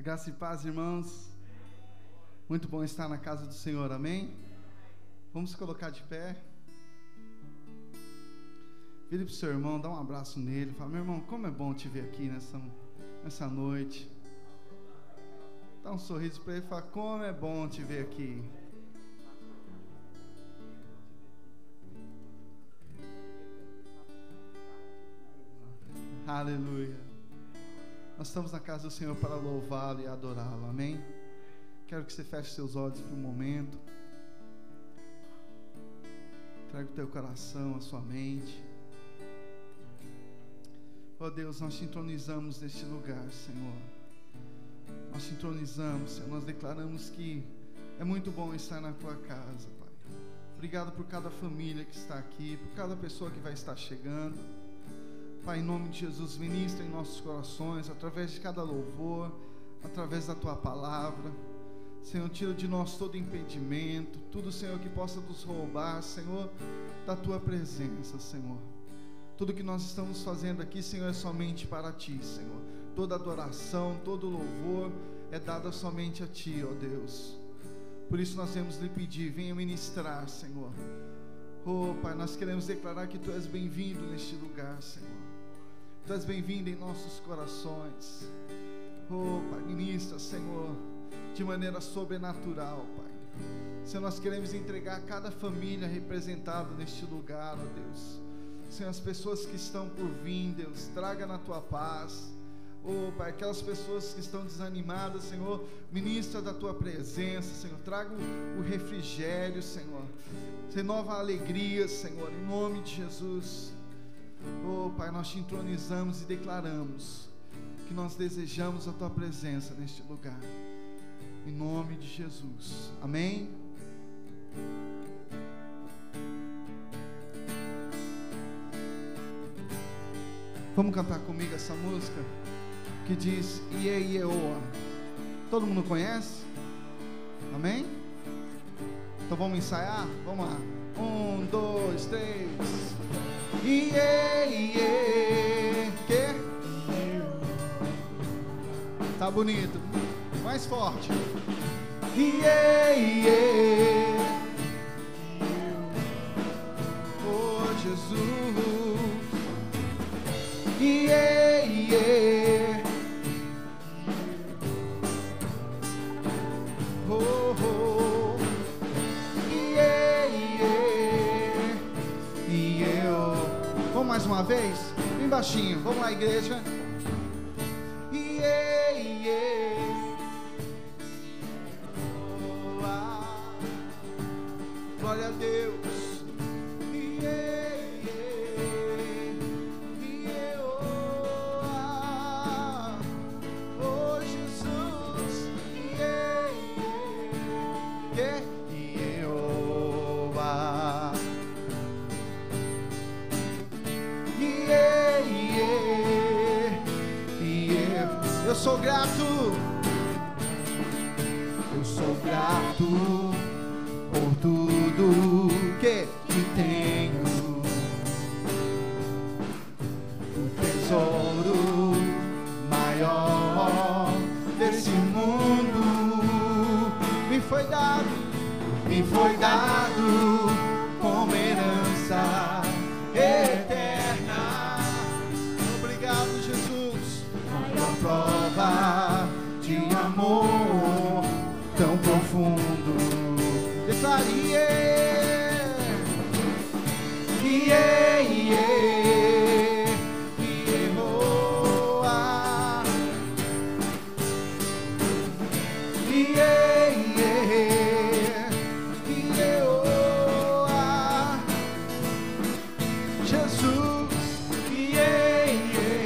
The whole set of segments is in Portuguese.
A graça e paz, irmãos. Muito bom estar na casa do Senhor, amém? Vamos colocar de pé. Vire para o seu irmão, dá um abraço nele. Fala, meu irmão, como é bom te ver aqui nessa noite. Dá um sorriso para ele e fala, como é bom te ver aqui. Aleluia. Nós estamos na casa do Senhor para louvá-lo e adorá-lo, amém? Quero que você feche seus olhos por um momento. Traga o teu coração, a sua mente. Oh Deus, nós te entronizamos neste lugar, Senhor. Nós te entronizamos, Senhor. Nós declaramos que é muito bom estar na tua casa, Pai. Obrigado por cada família que está aqui, por cada pessoa que vai estar chegando. Pai, em nome de Jesus, ministra em nossos corações, através de cada louvor, através da Tua palavra. Senhor, tira de nós todo impedimento, tudo, Senhor, que possa nos roubar, Senhor, da Tua presença, Senhor. Tudo que nós estamos fazendo aqui, Senhor, é somente para Ti, Senhor. Toda adoração, todo louvor é dado somente a Ti, ó Deus. Por isso nós temos lhe pedir, venha ministrar, Senhor. Oh, Pai, nós queremos declarar que Tu és bem-vindo neste lugar, Senhor. Tu és bem-vindo em nossos corações. Oh, Pai, ministra, Senhor, de maneira sobrenatural, Pai. Senhor, nós queremos entregar cada família representada neste lugar, ó Deus. Senhor, as pessoas que estão por vir, Deus, traga na Tua paz. Oh, Pai, aquelas pessoas que estão desanimadas, Senhor, ministra da Tua presença, Senhor. Traga o refrigério, Senhor. Renova a alegria, Senhor, em nome de Jesus. Oh, Pai, nós te entronizamos e declaramos que nós desejamos a Tua presença neste lugar, em nome de Jesus, amém? Vamos cantar comigo essa música que diz Iê, Ieoa. Todo mundo conhece? Amém? Então vamos ensaiar? Vamos lá. 1, 2, 3. Iê, Iê. Que? Tá bonito. Mais forte. Iê, Iê. Oh, Jesus. Iê, Iê. Oh, oh. Iê, Iê. Iê, oh. Vamos mais uma vez? Bem baixinho. Vamos lá, igreja. Iê, Iê. Oh, ah. Glória a Deus. Eu sou grato por tudo que tenho, o tesouro maior desse mundo me foi dado como herança eterna. Obrigado, Jesus. Maior prova de amor tão profundo. Declare Iê, Iê, Iehoa. Iê, Iê, Iehoa. Jesus, Iê, Iê.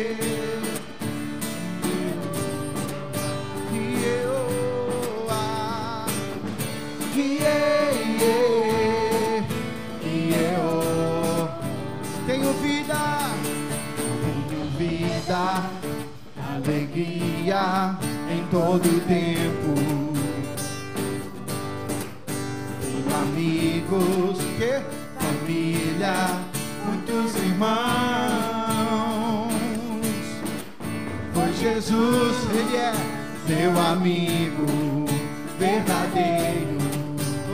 Alegria em todo tempo. Tenho amigos, família, muitos irmãos. Foi Jesus, Ele é meu amigo verdadeiro.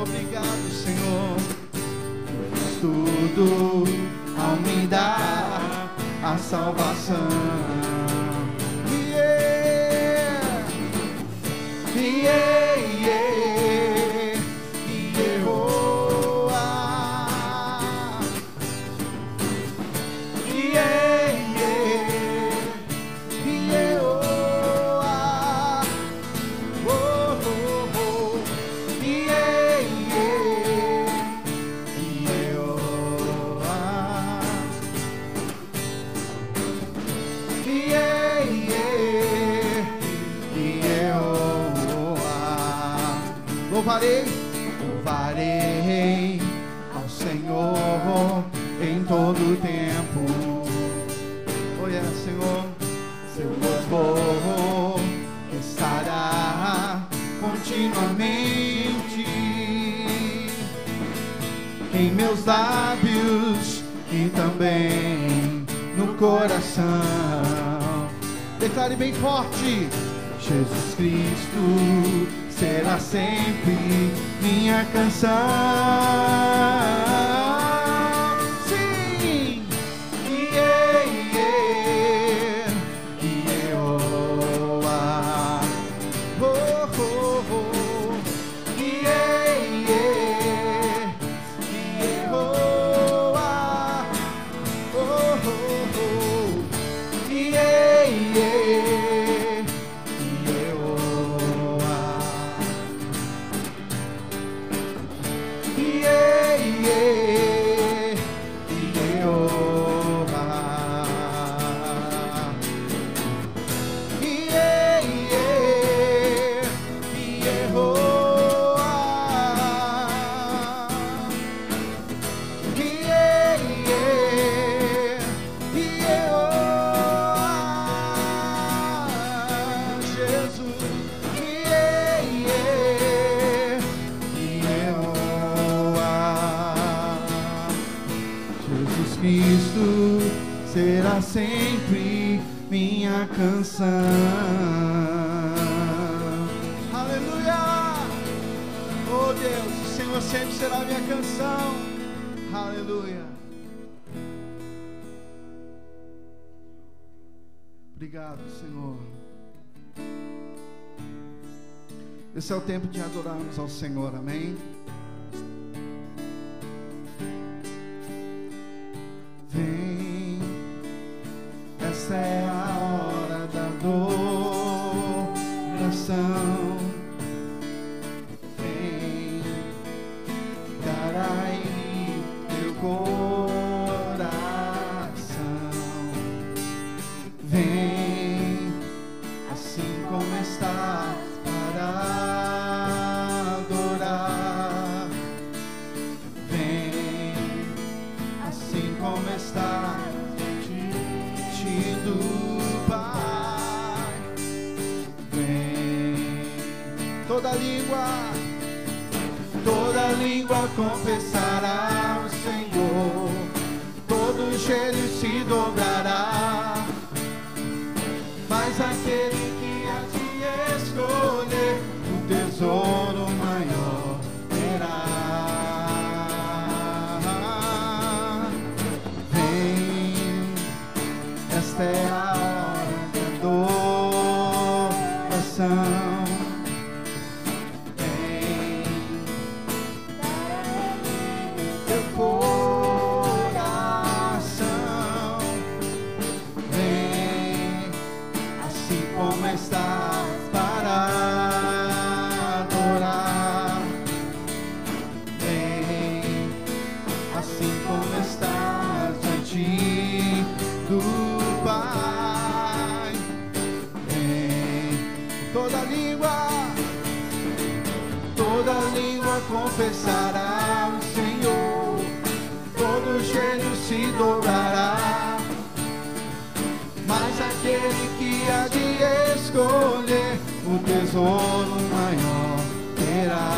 Obrigado, Senhor, tudo ao me dar a salvação. Louvarei ao Senhor em todo o tempo. Olha, Senhor, seu louvor estará continuamente em meus lábios e também no coração. Declare bem forte: Jesus Cristo será sempre minha canção. Sim, será sempre minha canção. Aleluia! Oh Deus, o Senhor sempre será minha canção. Aleluia! Obrigado, Senhor. Esse é o tempo de adorarmos ao Senhor, amém? Vem, essa é a hora da adoração. Vem, darai teu coração. Vem, assim como está, para adorar. Vem, assim como está, diante do Pai. Vem, toda língua confessará o Senhor, todo joelho se dobrará, mas aquele que há de escolher o tesouro maior terá. Vem, esta é a hora da adoração. Vem, teu coração. Vem, assim como estás, para adorar. Vem, assim como estás, diante do Pai. Vem, toda língua confessará o Senhor, todo joelho se dobrará, mas aquele que há de escolher o tesouro maior terá.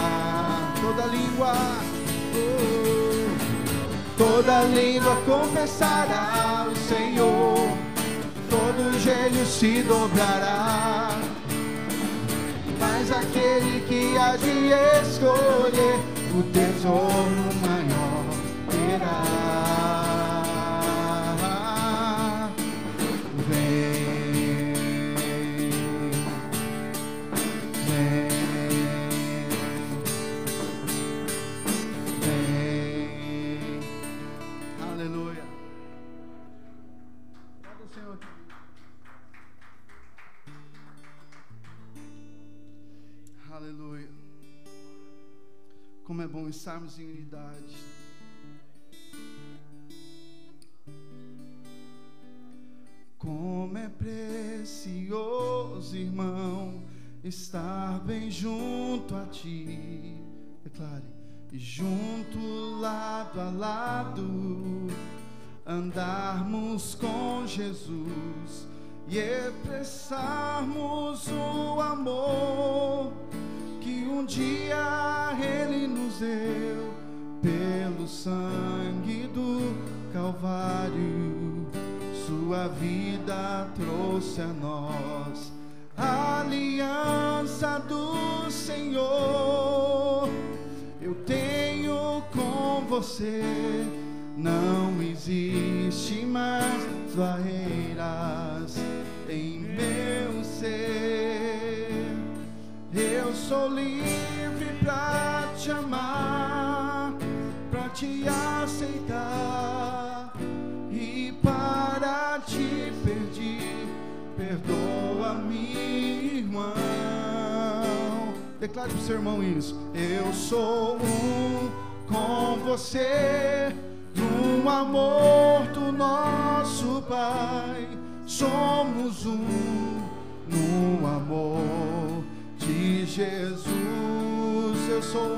Toda língua confessará o Senhor, todo joelho se dobrará, mas aquele que há de escolher o tesouro maior terá. Vem, vem, vem. Aleluia. Glória ao Senhor. Aleluia. Como é bom estarmos em unidade. Como é precioso, irmão, estar bem junto a ti. Declare. E junto, lado a lado, andarmos com Jesus e expressarmos o amor que um dia Ele nos deu pelo sangue do Calvário. Sua vida trouxe a nós a aliança do Senhor. Eu tenho com você, não existe mais barreiras em meu ser. Eu sou livre pra te amar, pra te aceitar e para te pedir. Perdoa-me, irmão. Declare pro seu irmão isso. Eu sou um com você, no amor do nosso Pai. Somos um no amor de Jesus. Eu sou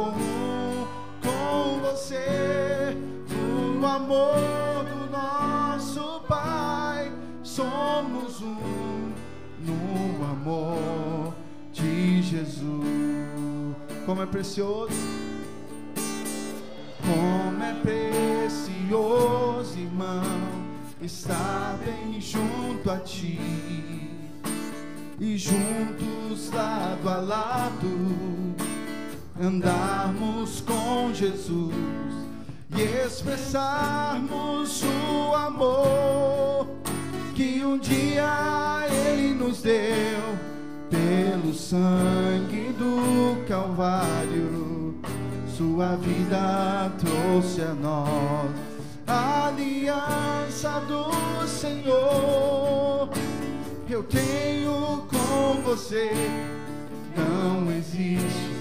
um com você, no amor do nosso Pai. Somos um no amor de Jesus. Como é precioso, como é precioso, irmão, estar bem junto a ti e juntos lado a lado andarmos com Jesus e expressarmos o amor que um dia Ele nos deu pelo sangue do Calvário. Sua vida trouxe a nós a aliança do Senhor. Eu tenho com você, não existe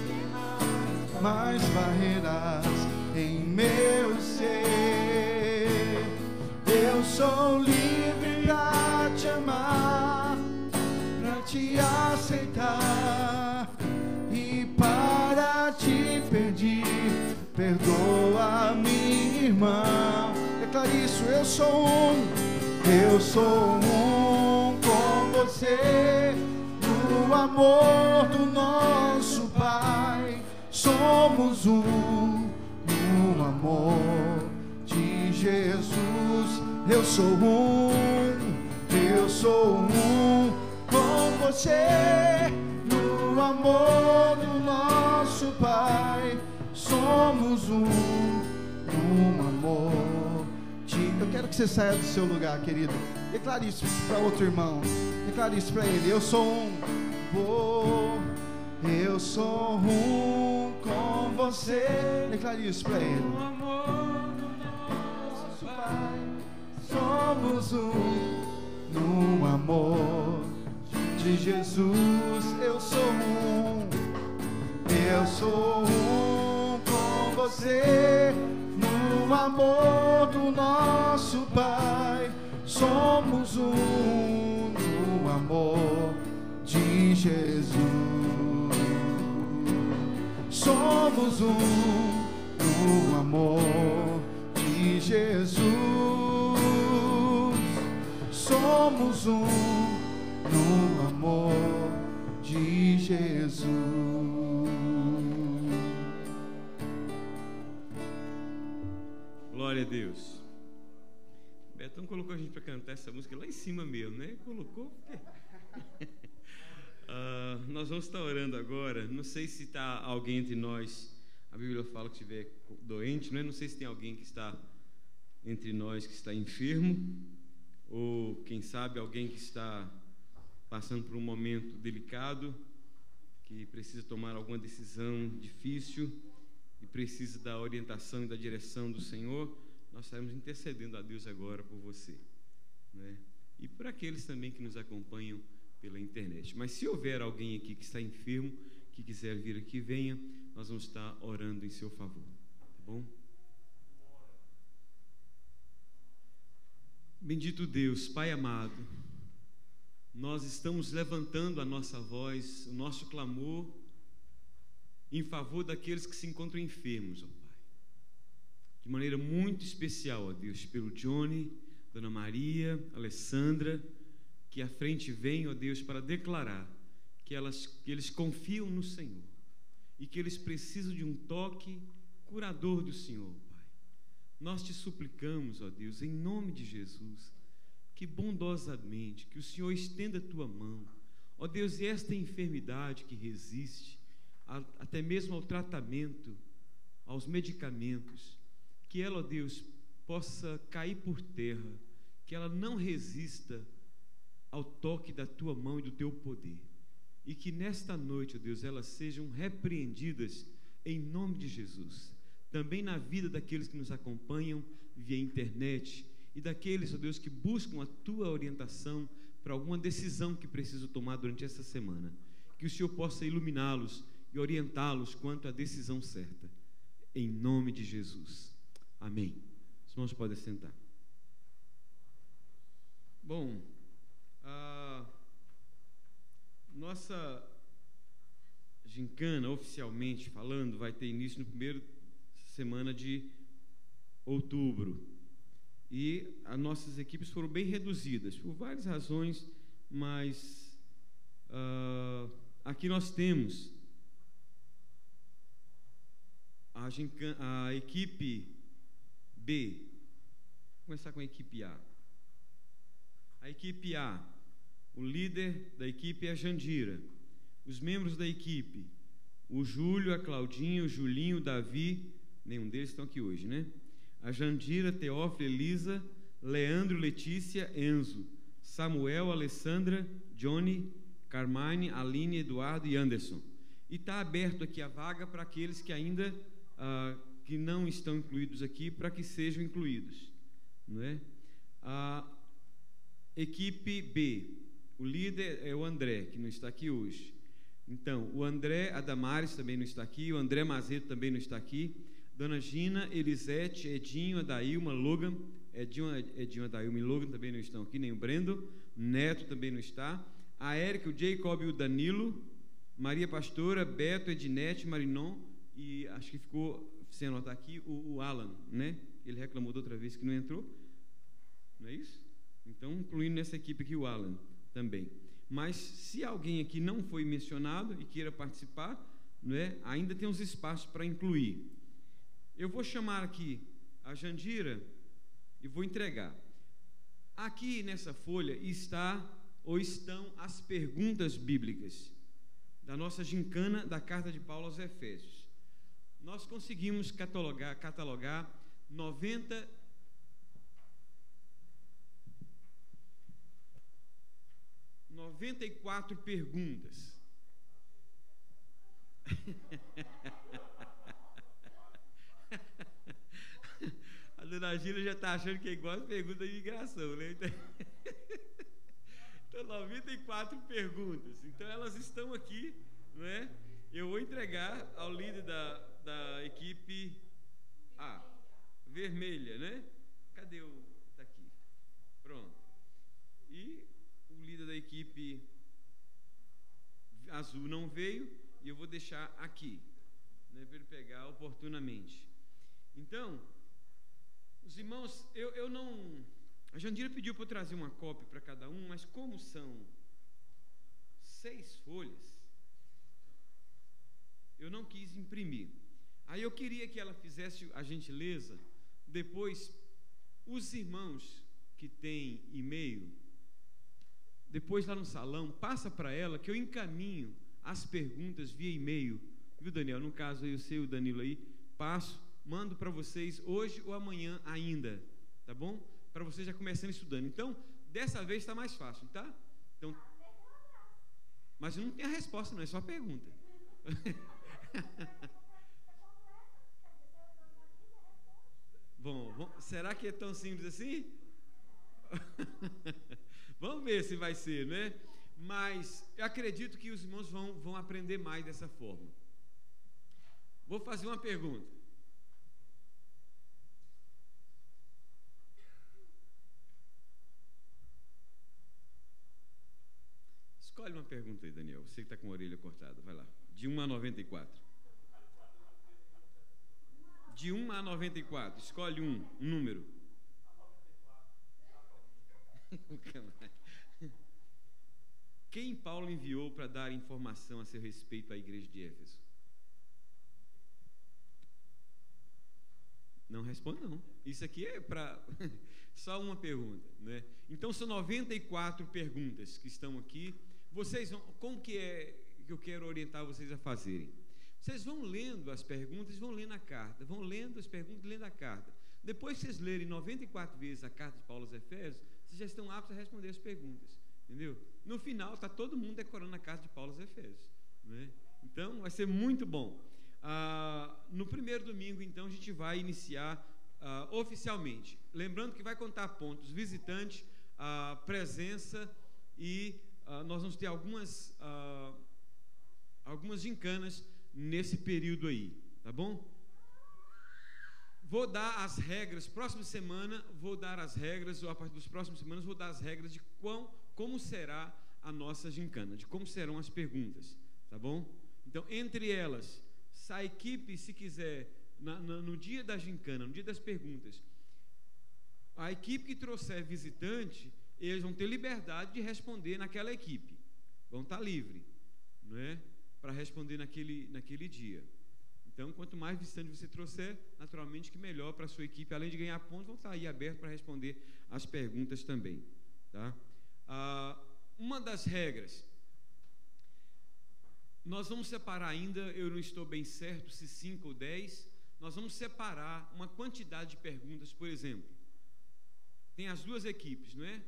mais barreiras em meu ser. Eu sou livre pra te amar, pra te aceitar e para te pedir. Perdoa-me, irmão. Declare isso. Eu sou um com você, no amor do nosso Pai. Somos um no amor de Jesus. Eu sou um com você, no amor do nosso Pai. Somos um no amor de... Eu quero que você saia do seu lugar, querido. Declare isso para outro irmão. Declare isso para ele. Eu sou um com você. Declare isso para ele. No amor do nosso Pai. Somos um no amor de Jesus. Eu sou um com você, no amor do nosso Pai. Somos um no amor de Jesus. Somos um no amor de Jesus. Somos um no amor de Jesus. Glória a Deus. Betão colocou a gente para cantar essa música lá em cima mesmo, né? Colocou. Nós vamos estar orando agora. Não sei se está alguém entre nós. A Bíblia fala que estiver doente, não sei se tem alguém que está entre nós que está enfermo, ou quem sabe alguém que está passando por um momento delicado, que precisa tomar alguma decisão difícil e precisa da orientação e da direção do Senhor. Nós estaremos intercedendo a Deus agora por você, né? E por aqueles também que nos acompanham pela internet. Mas se houver alguém aqui que está enfermo, que quiser vir aqui, venha. Nós vamos estar orando em seu favor, tá bom? Bendito Deus, Pai amado, nós estamos levantando a nossa voz, o nosso clamor em favor daqueles que se encontram enfermos, ó Pai. De maneira muito especial, ó Deus, pelo Johnny, Dona Maria, Alessandra, que à frente vem, ó Deus, para declarar que eles confiam no Senhor e que eles precisam de um toque curador do Senhor, Pai. Nós te suplicamos, ó Deus, em nome de Jesus, que bondosamente, que o Senhor estenda a tua mão, ó Deus, e esta enfermidade que resiste, até mesmo ao tratamento, aos medicamentos, que ela, ó Deus, possa cair por terra, que ela não resista ao toque da tua mão e do teu poder, e que nesta noite, ó Deus, elas sejam repreendidas em nome de Jesus, também na vida daqueles que nos acompanham via internet e daqueles, ó Deus, que buscam a tua orientação para alguma decisão que precisam tomar durante essa semana, que o Senhor possa iluminá-los e orientá-los quanto à decisão certa, em nome de Jesus, amém. Os irmãos podem sentar. Bom, nossa gincana, oficialmente falando, vai ter início no primeiro semana de outubro. E as nossas equipes foram bem reduzidas, por várias razões, mas aqui nós temos a equipe B. Vou começar com a equipe A. A equipe A, o líder da equipe é a Jandira. Os membros da equipe, o Júlio, a Claudinha, o Julinho, o Davi, nenhum deles estão aqui hoje, né? A Jandira, Teófilo, Elisa, Leandro, Letícia, Enzo, Samuel, Alessandra, Johnny, Carmine, Aline, Eduardo e Anderson. E está aberto aqui a vaga para aqueles que ainda que não estão incluídos aqui, para que sejam incluídos, não é? A equipe B, o líder é o André, que não está aqui hoje. Então, o André, a Damares também não está aqui, o André Mazeto também não está aqui, Dona Gina, Elisete, Edinho, Adailma, Logan, Edinho, Adailma e Logan também não estão aqui, nem o Brendo, Neto também não está, a Érica, o Jacob e o Danilo, Maria Pastora, Beto, Ednete, Marinon, e acho que ficou, sem anotar aqui, o Alan, né? Ele reclamou da outra vez que não entrou, não é isso? Então, incluindo nessa equipe aqui o Alan também. Mas se alguém aqui não foi mencionado e queira participar, não é? Ainda tem uns espaços para incluir. Eu vou chamar aqui a Jandira e vou entregar. Aqui nessa folha está ou estão as perguntas bíblicas da nossa gincana da carta de Paulo aos Efésios. Nós conseguimos catalogar 94 perguntas. A dona Gila já está achando que é igual as perguntas de imigração, né? Então, 94 perguntas. Então, elas estão aqui, não é? Eu vou entregar ao líder da equipe A, vermelha, né? Cadê o... Está aqui. Pronto. E o líder da equipe azul não veio, e eu vou deixar aqui, né, para ele pegar oportunamente. Então, os irmãos, eu não... A Jandira pediu para eu trazer uma cópia para cada um, mas como são 6 folhas, eu não quis imprimir. Aí eu queria que ela fizesse a gentileza, depois, os irmãos que têm e-mail, depois lá no salão, passa para ela que eu encaminho as perguntas via e-mail, viu, Daniel? No caso aí, eu sei o Danilo aí, mando para vocês hoje ou amanhã ainda, tá bom? Para vocês já começarem estudando. Então, dessa vez está mais fácil, tá? Então, mas não tem a resposta, não, é só a pergunta. Bom, será que é tão simples assim? Vamos ver se vai ser, né? Mas eu acredito que os irmãos vão aprender mais dessa forma. Vou fazer uma pergunta. Escolhe uma pergunta aí, Daniel. Você que está com a orelha cortada, vai lá. De 1 a 94. De 1 a 94. Escolhe um número. Quem Paulo enviou para dar informação a seu respeito à igreja de Éfeso? Não responda não. Isso aqui é para só uma pergunta, né? Então são 94 perguntas que estão aqui. Vocês vão, como que é que eu quero orientar vocês a fazerem? Vocês vão lendo as perguntas, vão lendo a carta, vão lendo as perguntas, lendo a carta. Depois que vocês lerem 94 vezes a carta de Paulo aos Efésios, vocês já estão aptos a responder as perguntas, entendeu? No final, está todo mundo decorando a carta de Paulo aos Efésios, né? Então, vai ser muito bom. No primeiro domingo, então, a gente vai iniciar oficialmente. Lembrando que vai contar pontos: visitante, presença e nós vamos ter algumas gincanas nesse período aí, tá bom? Vou dar as regras, próxima semana vou dar as regras, ou a partir das próximas semanas vou dar as regras de como será a nossa gincana, de como serão as perguntas, tá bom? Então, entre elas, se a equipe, se quiser, no dia da gincana, no dia das perguntas, a equipe que trouxer visitante, eles vão ter liberdade de responder naquela equipe, vão estar livre, não é? Para responder naquele dia. Então, quanto mais visitante você trouxer, naturalmente que melhor para a sua equipe, além de ganhar pontos, vão estar aí abertos para responder as perguntas também, tá? Uma das regras, nós vamos separar ainda, eu não estou bem certo se 5 ou 10, nós vamos separar uma quantidade de perguntas. Por exemplo, tem as duas equipes, não é?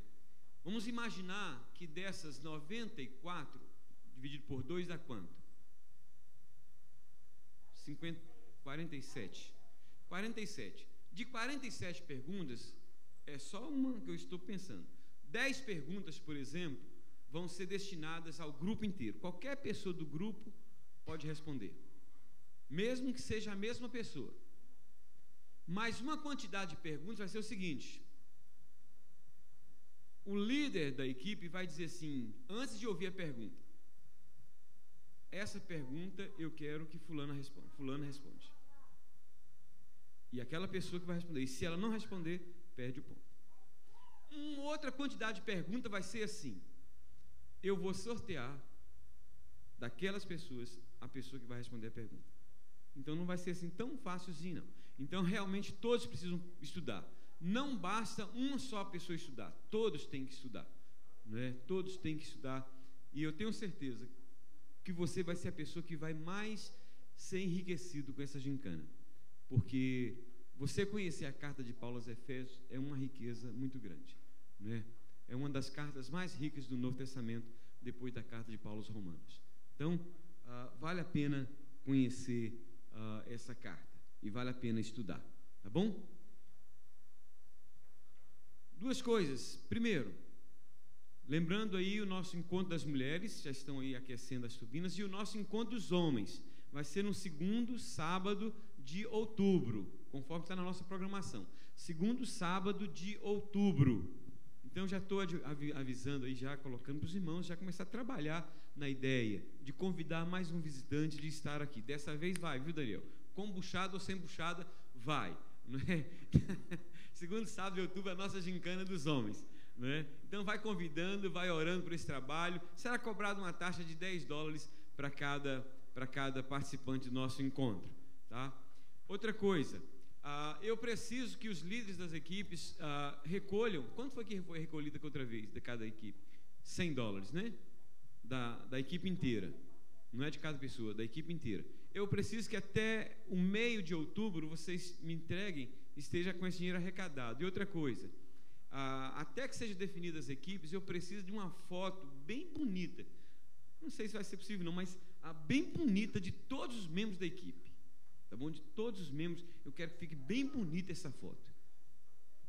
Vamos imaginar que dessas 94, dividido por 2 dá quanto? 47. 47. De 47 perguntas, é só uma que eu estou pensando. 10 perguntas, por exemplo, vão ser destinadas ao grupo inteiro. Qualquer pessoa do grupo pode responder, mesmo que seja a mesma pessoa. Mas uma quantidade de perguntas vai ser o seguinte: o líder da equipe vai dizer assim, antes de ouvir a pergunta: essa pergunta eu quero que fulano responde. E aquela pessoa que vai responder. E se ela não responder, perde o ponto. Uma outra quantidade de perguntas vai ser assim: eu vou sortear daquelas pessoas a pessoa que vai responder a pergunta. Então não vai ser assim tão fácilzinho, não. Então realmente todos precisam estudar. Não basta uma só pessoa estudar, todos têm que estudar, não é? Todos têm que estudar. E eu tenho certeza que você vai ser a pessoa que vai mais ser enriquecido com essa gincana, porque você conhecer a carta de Paulo aos Efésios é uma riqueza muito grande, não é? É uma das cartas mais ricas do Novo Testamento, depois da carta de Paulo aos Romanos. Então, vale a pena conhecer essa carta e vale a pena estudar, tá bom? Duas coisas. Primeiro, lembrando aí o nosso encontro das mulheres, já estão aí aquecendo as turbinas, e o nosso encontro dos homens vai ser no segundo sábado de outubro, conforme está na nossa programação. Segundo sábado de outubro. Então já estou avisando aí, já colocando para os irmãos, já começar a trabalhar na ideia de convidar mais um visitante de estar aqui. Dessa vez vai, viu, Daniel? Com buchada ou sem buchada, vai, não é? Segundo sábado de outubro, a nossa gincana dos homens, não é? Então vai convidando, vai orando por esse trabalho. Será cobrada uma taxa de $10 para cada participante do nosso encontro, tá? Outra coisa, eu preciso que os líderes das equipes recolham. Quanto foi que foi recolhida outra vez de cada equipe? $100, né? Da equipe inteira. Não é de cada pessoa, da equipe inteira. Eu preciso que até o meio de outubro vocês me entreguem, esteja com esse dinheiro arrecadado. E outra coisa, até que sejam definidas as equipes, eu preciso de uma foto bem bonita. Não sei se vai ser possível não, mas bem bonita de todos os membros da equipe. Tá bom? De todos os membros, eu quero que fique bem bonita essa foto.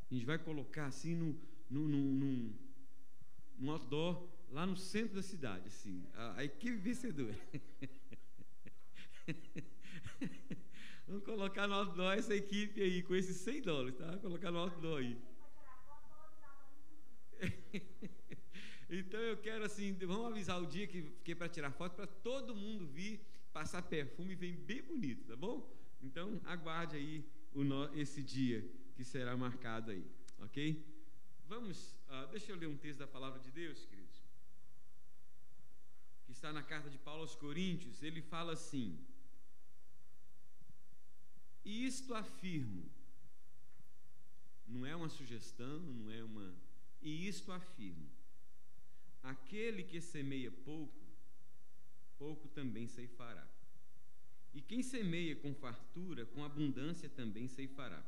A gente vai colocar assim num outdoor lá no centro da cidade, assim, a equipe vencedora. Vamos colocar no outdoor essa equipe aí, com esses $100, tá? Vamos colocar no outdoor aí. Então eu quero assim, vamos avisar o dia que é para tirar foto, para todo mundo vir, passar perfume e vem bem bonito, tá bom? Então aguarde aí esse dia que será marcado aí, ok? Vamos, deixa eu ler um texto da palavra de Deus, queridos, que está na carta de Paulo aos Coríntios. Ele fala assim: e isto afirmo, não é uma sugestão, não é uma, e isto afirmo, aquele que semeia pouco, pouco também ceifará, e quem semeia com fartura, com abundância também ceifará.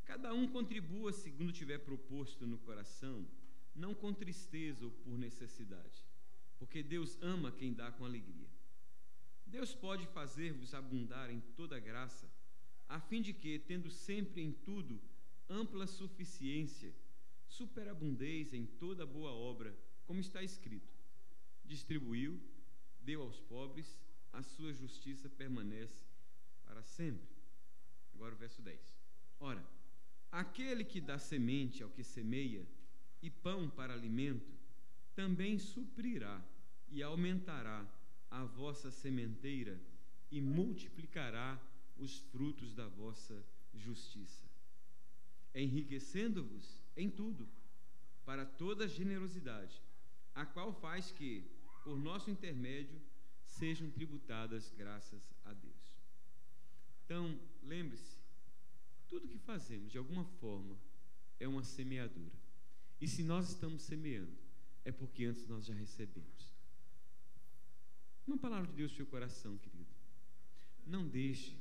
Cada um contribua segundo tiver proposto no coração, não com tristeza ou por necessidade, porque Deus ama quem dá com alegria. Deus pode fazer-vos abundar em toda graça, a fim de que, tendo sempre em tudo ampla suficiência, superabundeis em toda boa obra, como está escrito: distribuiu, deu aos pobres, a sua justiça permanece para sempre. Agora o verso 10. Ora, aquele que dá semente ao que semeia e pão para alimento, também suprirá e aumentará a vossa sementeira e multiplicará os frutos da vossa justiça, enriquecendo-vos em tudo, para toda generosidade, a qual faz que, por nosso intermédio, sejam tributadas graças a Deus. Então, lembre-se, tudo que fazemos, de alguma forma, é uma semeadura. E se nós estamos semeando, é porque antes nós já recebemos. Uma palavra de Deus no seu coração, querido. Não deixe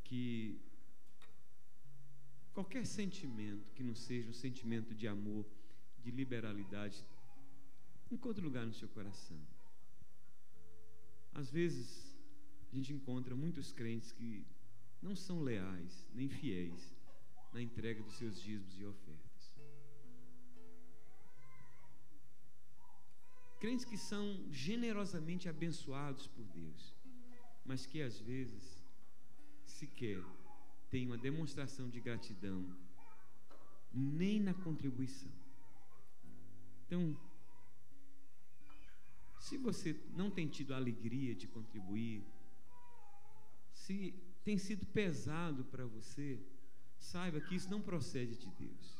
que qualquer sentimento que não seja um sentimento de amor, de liberalidade, encontre lugar no seu coração. Às vezes, a gente encontra muitos crentes que não são leais, nem fiéis na entrega dos seus dízimos e ofertas. Crentes que são generosamente abençoados por Deus, mas que às vezes sequer têm uma demonstração de gratidão, nem na contribuição. Então, se você não tem tido a alegria de contribuir, se tem sido pesado para você, saiba que isso não procede de Deus.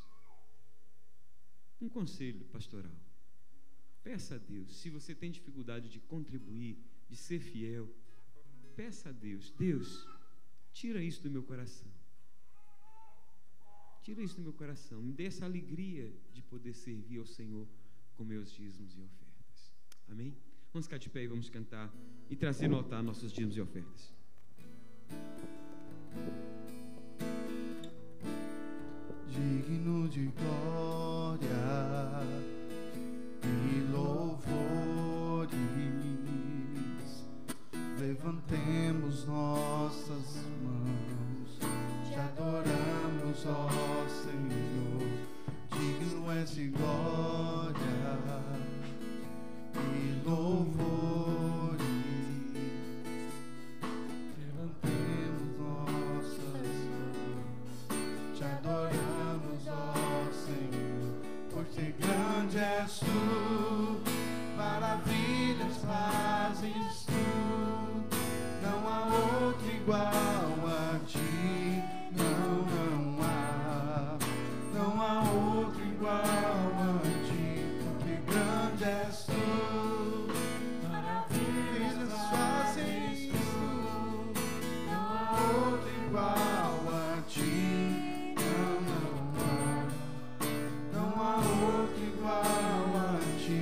Um conselho pastoral: peça a Deus. Se você tem dificuldade de contribuir, de ser fiel, peça a Deus: Deus, tira isso do meu coração. Tira isso do meu coração. Me dê essa alegria de poder servir ao Senhor com meus dízimos e ofertas. Amém? Vamos ficar de pé e vamos cantar e trazer no altar nossos dízimos e ofertas. Digno de glória e louvores, levantemos nossas mãos, te adoramos, ó Senhor. Digno és de glória e louvores, levantemos nossas mãos, te adoramos, ó Senhor, porque grande és tu, maravilhas fazes tu, não há outro igual a ti, não há outro igual a ti, porque grande és tu, maravilhas fazes tu, não há outro igual a ti, não há outro igual a ti.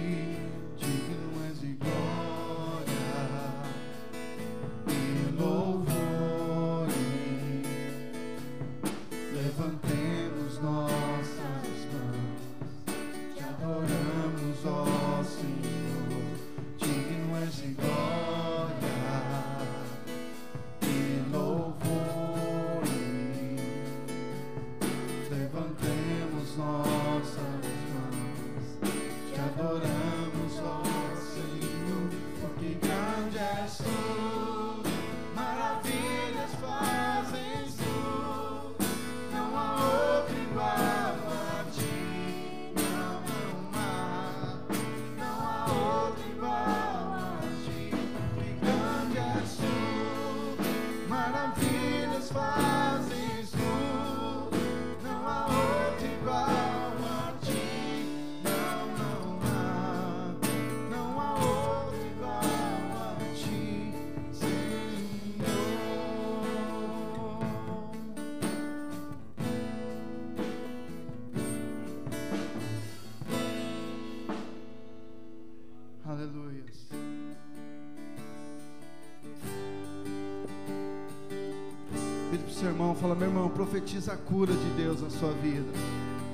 seu irmão, fala: meu irmão, profetiza a cura de Deus na sua vida.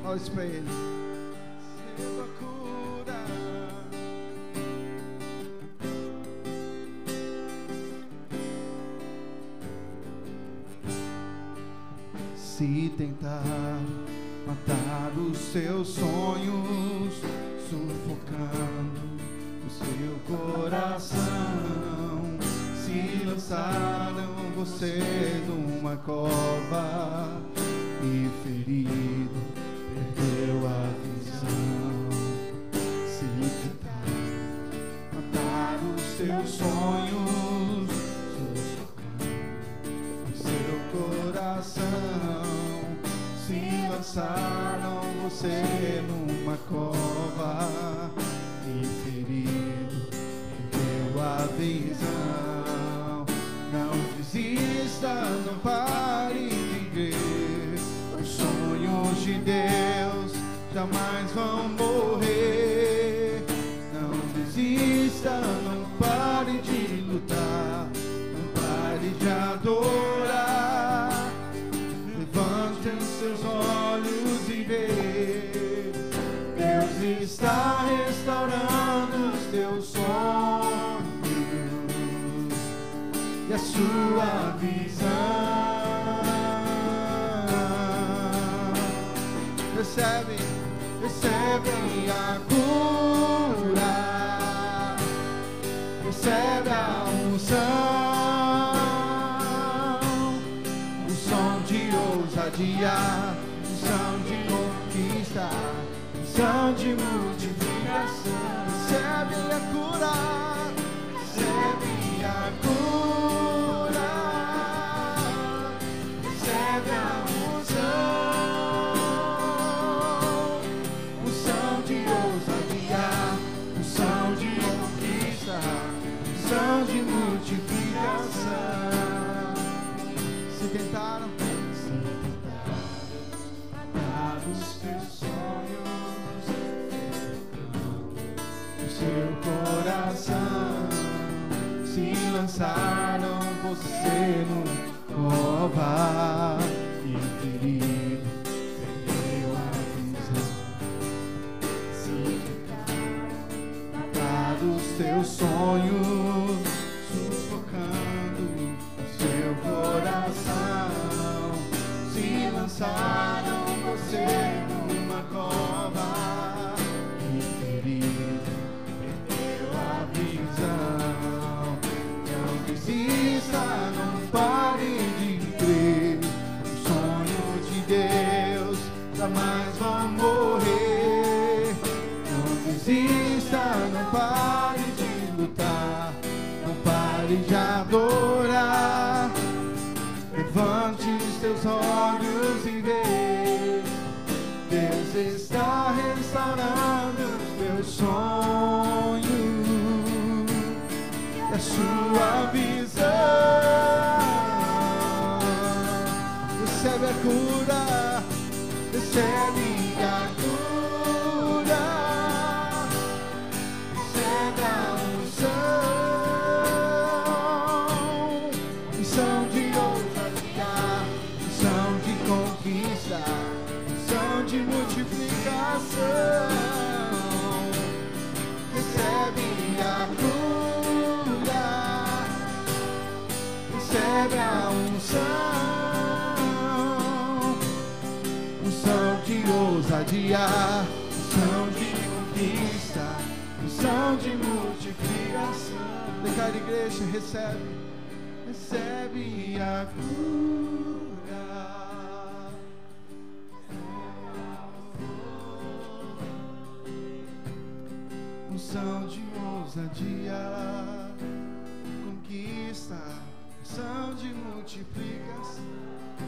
Fala isso para ele. Receba a cura. Se tentar matar os seus sonhos, sufocando o seu coração, se lançaram você numa cova e ferido perdeu a visão. Se tentar matar os seus sonhos, sufocando o seu coração, se lançaram você numa cova e ferido perdeu a visão. Não desista, não pare de crer. Os sonhos de Deus jamais vão morrer. Não desista, não pare de lutar, não pare de adorar. Levante os seus olhos e vê. Deus está restaurando os teus sonhos e a sua visão. Recebe, recebe a cura, recebe a unção, um som de ousadia, um som de conquista, um som de multiplicação. Recebe a cura, recebe a cura, recebe a unção, um som de ousadia, um som de conquista, um som de multiplicação. Se tentaram matar os teus sonhos, o seu coração, se lançaram você no cova e ferido perdeu a visão. Se matar os teus sonhos, sufocando o seu coração, se lançaram você numa cova e ferido perdeu a visão. Não desista, não pare de crer. Os sonhos de Deus jamais vão morrer. Não desista, não pare de lutar, não pare de adorar. Levante os teus olhos e vê. Deus está restaurando os teus sonhos e a sua visão. Recebe a cura, recebe a cura, recebe a unção, unção de ousadia, unção de conquista, unção de multiplicação. Recebe a cura, recebe a unção, unção de ousadia, unção de conquista, unção de multiplicação. Declara, igreja, recebe, recebe a cura, unção de ousadia, conquista, unção de multiplicação.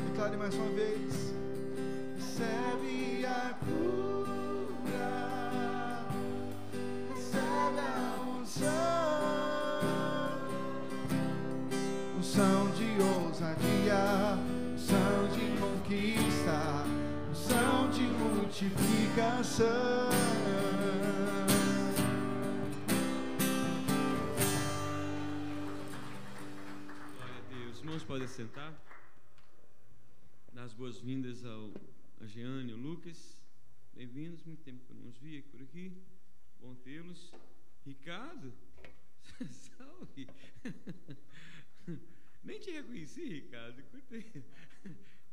Declare mais uma vez. Recebe a cura, recebe a unção, unção de ousadia, unção de conquista, unção de multiplicação. Glória a Deus. Irmãos, podem sentar. as boas-vindas a Jeane e ao Lucas. Bem-vindos, muito tempo que eu não os vi por aqui. Bom tê-los. Ricardo, salve. Nem te reconheci, Ricardo.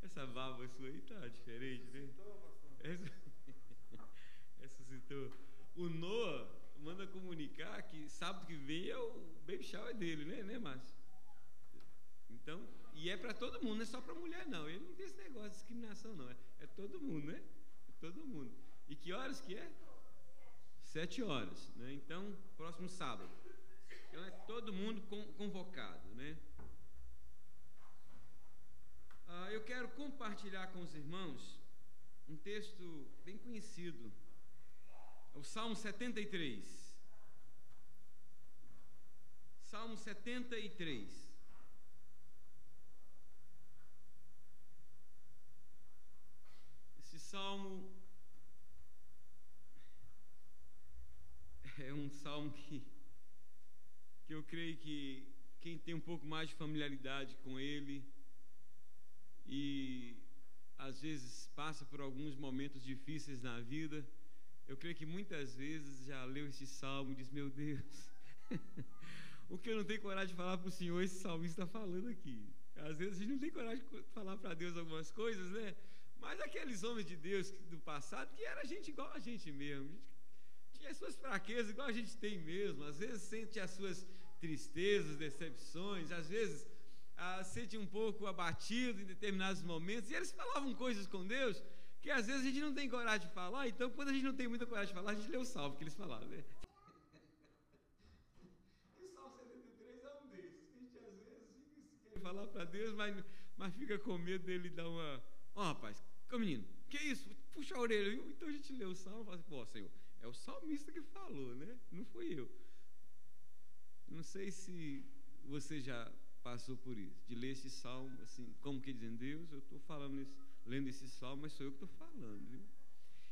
Essa barba sua aí tá diferente, né? Ressuscitou. O Noah manda comunicar que sábado que vem é o baby shower dele, né, Márcio? Então, e é para todo mundo, não é só para mulher, não. Ele não tem esse negócio de discriminação, não. É todo mundo, né? É todo mundo. E que horas que é? 7 horas, né? Então, próximo sábado. Então, é todo mundo convocado, né? Eu quero compartilhar com os irmãos um texto bem conhecido. É o Salmo 73. Salmo 73. Esse salmo é um salmo que eu creio que quem tem um pouco mais de familiaridade com ele e às vezes passa por alguns momentos difíceis na vida, eu creio que muitas vezes já leu esse salmo e diz: meu Deus, o que eu não tenho coragem de falar para o Senhor, esse salmista está falando aqui. Às vezes a gente não tem coragem de falar para Deus algumas coisas, né? Mas aqueles homens de Deus do passado, que era gente igual a gente mesmo, tinha as suas fraquezas igual a gente tem mesmo, às vezes sente as suas tristezas, decepções, às vezes sente um pouco abatido em determinados momentos, e eles falavam coisas com Deus que às vezes a gente não tem coragem de falar. Então, quando a gente não tem muita coragem de falar, a gente lê o salmo que eles falaram, né? E o Salmo 73 é um desses, que a gente às vezes quer falar para Deus, mas fica com medo dele dar uma... rapaz, menino, que isso? Puxa a orelha. Então a gente lê o salmo e fala assim: pô, Senhor, é o salmista que falou, né? Não fui eu. Não sei se você já passou por isso, de ler esse salmo assim, como que dizendo: Deus, eu estou lendo esse salmo, mas sou eu que estou falando, viu?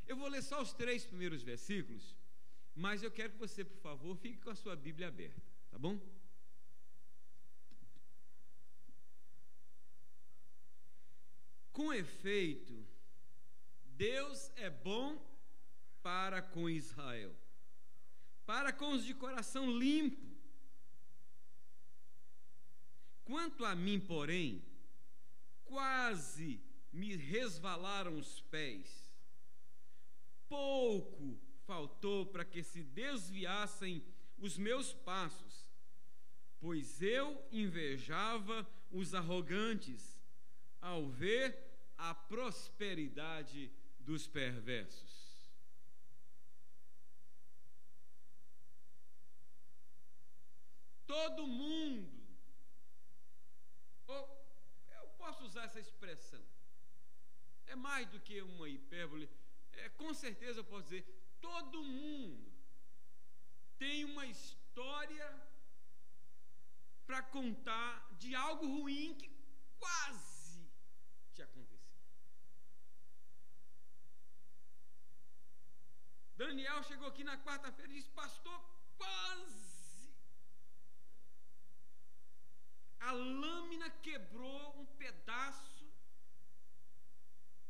Eu vou ler só os 3 primeiros versículos, mas eu quero que você, por favor, fique com a sua Bíblia aberta, tá bom? Com efeito, Deus é bom para com Israel, para com os de coração limpo. Quanto a mim, porém, quase me resvalaram os pés. Pouco faltou para que se desviassem os meus passos, pois eu invejava os arrogantes ao ver a prosperidade dos perversos. Todo mundo, eu posso usar essa expressão, é mais do que uma hipérbole, com certeza eu posso dizer, todo mundo tem uma história para contar de algo ruim que quase te aconteceu. Daniel chegou aqui na quarta-feira e disse: pastor, quase a lâmina quebrou um pedaço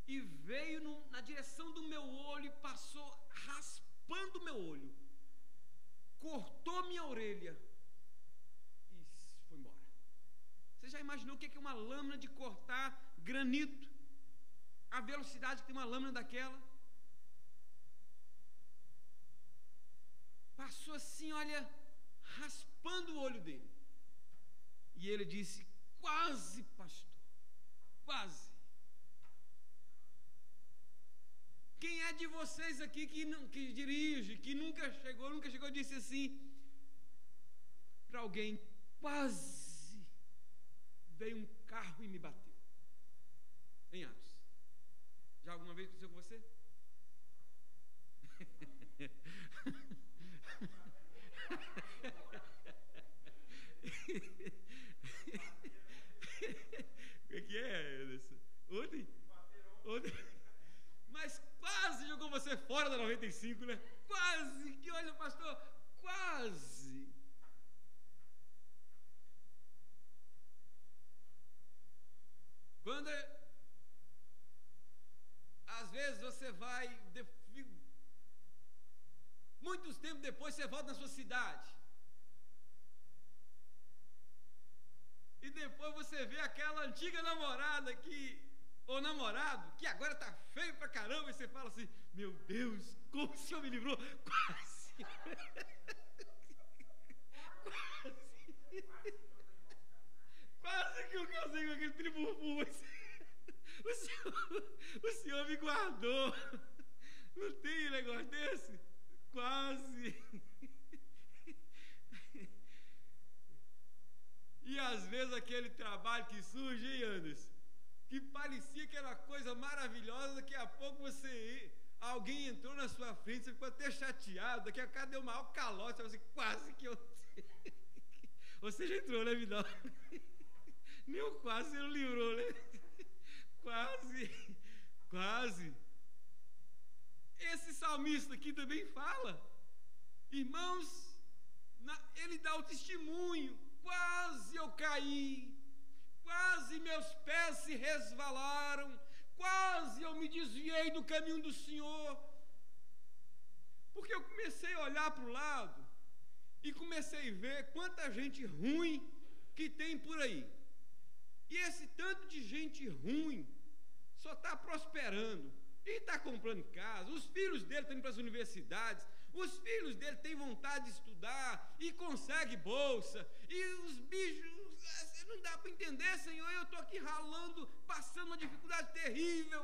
e veio na direção do meu olho e passou raspando o meu olho, cortou minha orelha e foi embora. Você já imaginou o que é uma lâmina de cortar granito? A velocidade que tem uma lâmina daquela? Passou assim, olha, raspando o olho dele. E ele disse: quase, pastor, quase. Quem é de vocês aqui que dirige, que nunca chegou, disse assim para alguém: quase veio um carro e me bateu? Em Atos. Já alguma vez aconteceu com você? O que é, Anderson? Ontem? Mas quase jogou você fora da 95, né? Quase, que olha, pastor, quase. Quando Quantos tempos depois você volta na sua cidade? E depois você vê aquela antiga namorada ou namorado, que agora tá feio pra caramba, e você fala assim: meu Deus, como o Senhor me livrou? Quase. Quase que eu casei com aquele tribufu. O Senhor me guardou. Não tem um negócio desse? Quase. E às vezes aquele trabalho que surge, hein, Anderson? Que parecia que era uma coisa maravilhosa, daqui a pouco alguém entrou na sua frente, você ficou até chateado, daqui a pouco deu maior calote, você falou assim: quase que eu... Você já entrou, né, Vidal? Nem o quase você não livrou, né? Quase. Esse salmista aqui também fala, irmãos, ele dá o testemunho: quase eu caí, quase meus pés se resvalaram, quase eu me desviei do caminho do Senhor, porque eu comecei a olhar para o lado e comecei a ver quanta gente ruim que tem por aí. E esse tanto de gente ruim só está prosperando e está comprando casa. Os filhos dele estão indo para as universidades, os filhos dele têm vontade de estudar e conseguem bolsa. E os bichos, não dá para entender, Senhor, eu estou aqui ralando, passando uma dificuldade terrível.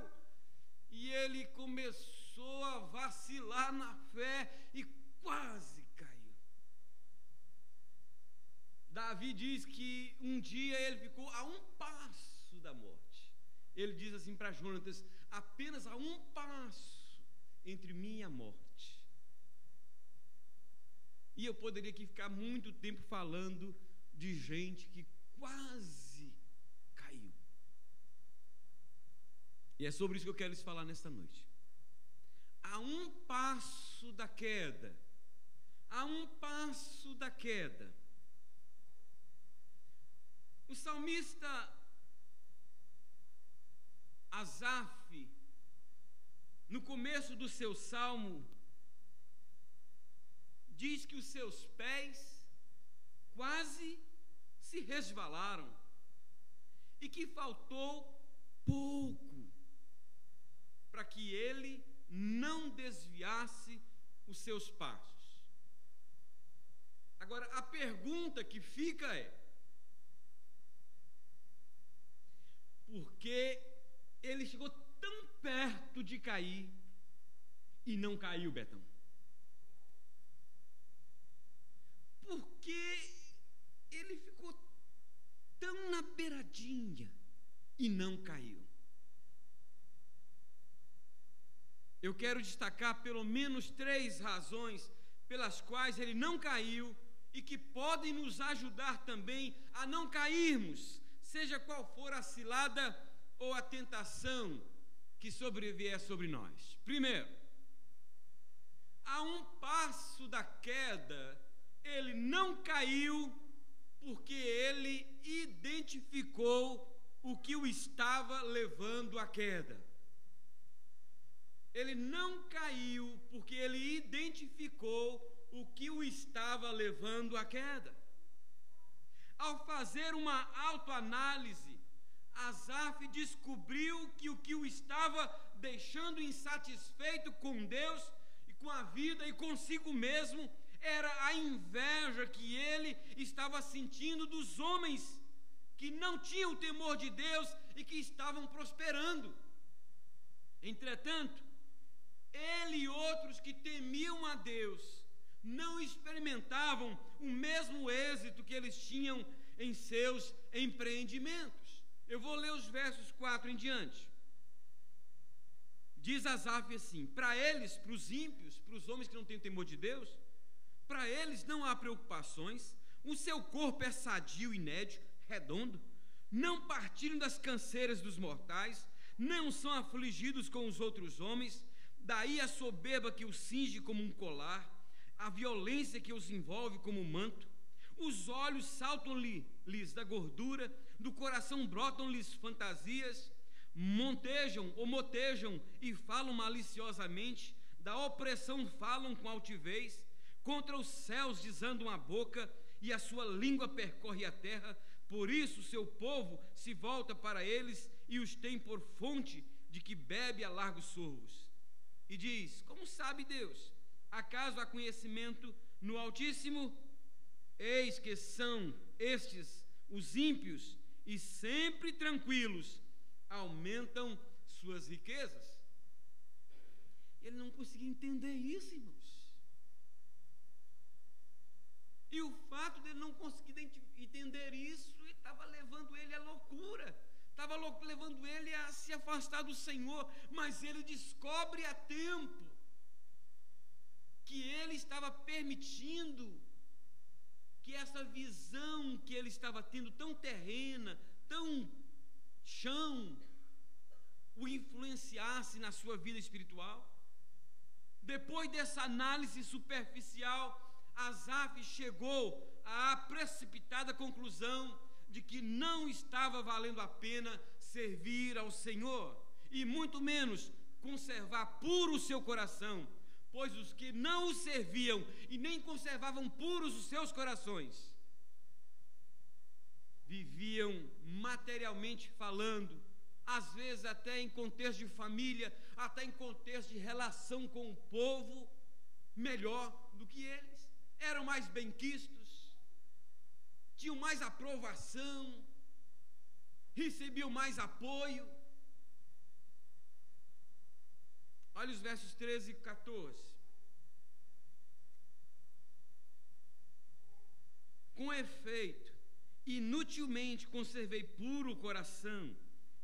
E ele começou a vacilar na fé e quase caiu. Davi diz que um dia ele ficou a um passo da morte. Ele diz assim para Jonatas: apenas a um passo entre mim e a morte. E eu poderia aqui ficar muito tempo falando de gente que quase caiu. E é sobre isso que eu quero lhes falar nesta noite. A um passo da queda, a um passo da queda, o salmista Asaf, no começo do seu salmo, diz que os seus pés quase se resvalaram e que faltou pouco para que ele não desviasse os seus passos. Agora, a pergunta que fica é: por que ele chegou tão perto de cair e não caiu, Betão? Por que ele ficou tão na beiradinha e não caiu? Eu quero destacar pelo menos 3 razões pelas quais ele não caiu e que podem nos ajudar também a não cairmos, seja qual for a cilada ou a tentação que sobrevier sobre nós. Primeiro, a um passo da queda, ele não caiu porque ele identificou o que o estava levando à queda. Ele não caiu porque ele identificou o que o estava levando à queda. Ao fazer uma autoanálise, Asaf descobriu que o que o estava deixando insatisfeito com Deus e com a vida e consigo mesmo era a inveja que ele estava sentindo dos homens que não tinham o temor de Deus e que estavam prosperando. Entretanto, ele e outros que temiam a Deus não experimentavam o mesmo êxito que eles tinham em seus empreendimentos. Eu vou ler os versos 4 em diante. Diz Asaf assim: para eles, para os ímpios, para os homens que não têm temor de Deus, para eles não há preocupações, o seu corpo é sadio e nédio, redondo, não partilham das canseiras dos mortais, não são afligidos com os outros homens, daí a soberba que os cinge como um colar, a violência que os envolve como um manto, os olhos saltam-lhes da gordura, do coração brotam-lhes fantasias, motejam e falam maliciosamente, da opressão falam com altivez, contra os céus desandam a boca, e a sua língua percorre a terra. Por isso seu povo se volta para eles e os tem por fonte de que bebe a largos sorvos. E diz: como sabe Deus? Acaso há conhecimento no Altíssimo? Eis que são estes os ímpios, e sempre tranquilos aumentam suas riquezas. Ele não conseguia entender isso, irmãos. E o fato de ele não conseguir entender isso estava levando ele à loucura, estava levando ele a se afastar do Senhor. Mas ele descobre a tempo que ele estava permitindo que essa visão que ele estava tendo, tão terrena, tão chão, o influenciasse na sua vida espiritual. Depois dessa análise superficial, Asaf chegou à precipitada conclusão de que não estava valendo a pena servir ao Senhor, e muito menos conservar puro o seu coração, pois os que não o serviam e nem conservavam puros os seus corações viviam materialmente falando, às vezes até em contexto de família, até em contexto de relação com o povo, melhor do que eles. Eram mais benquistos, tinham mais aprovação, recebiam mais apoio. Olha os versos 13 e 14. Com efeito, inutilmente conservei puro o coração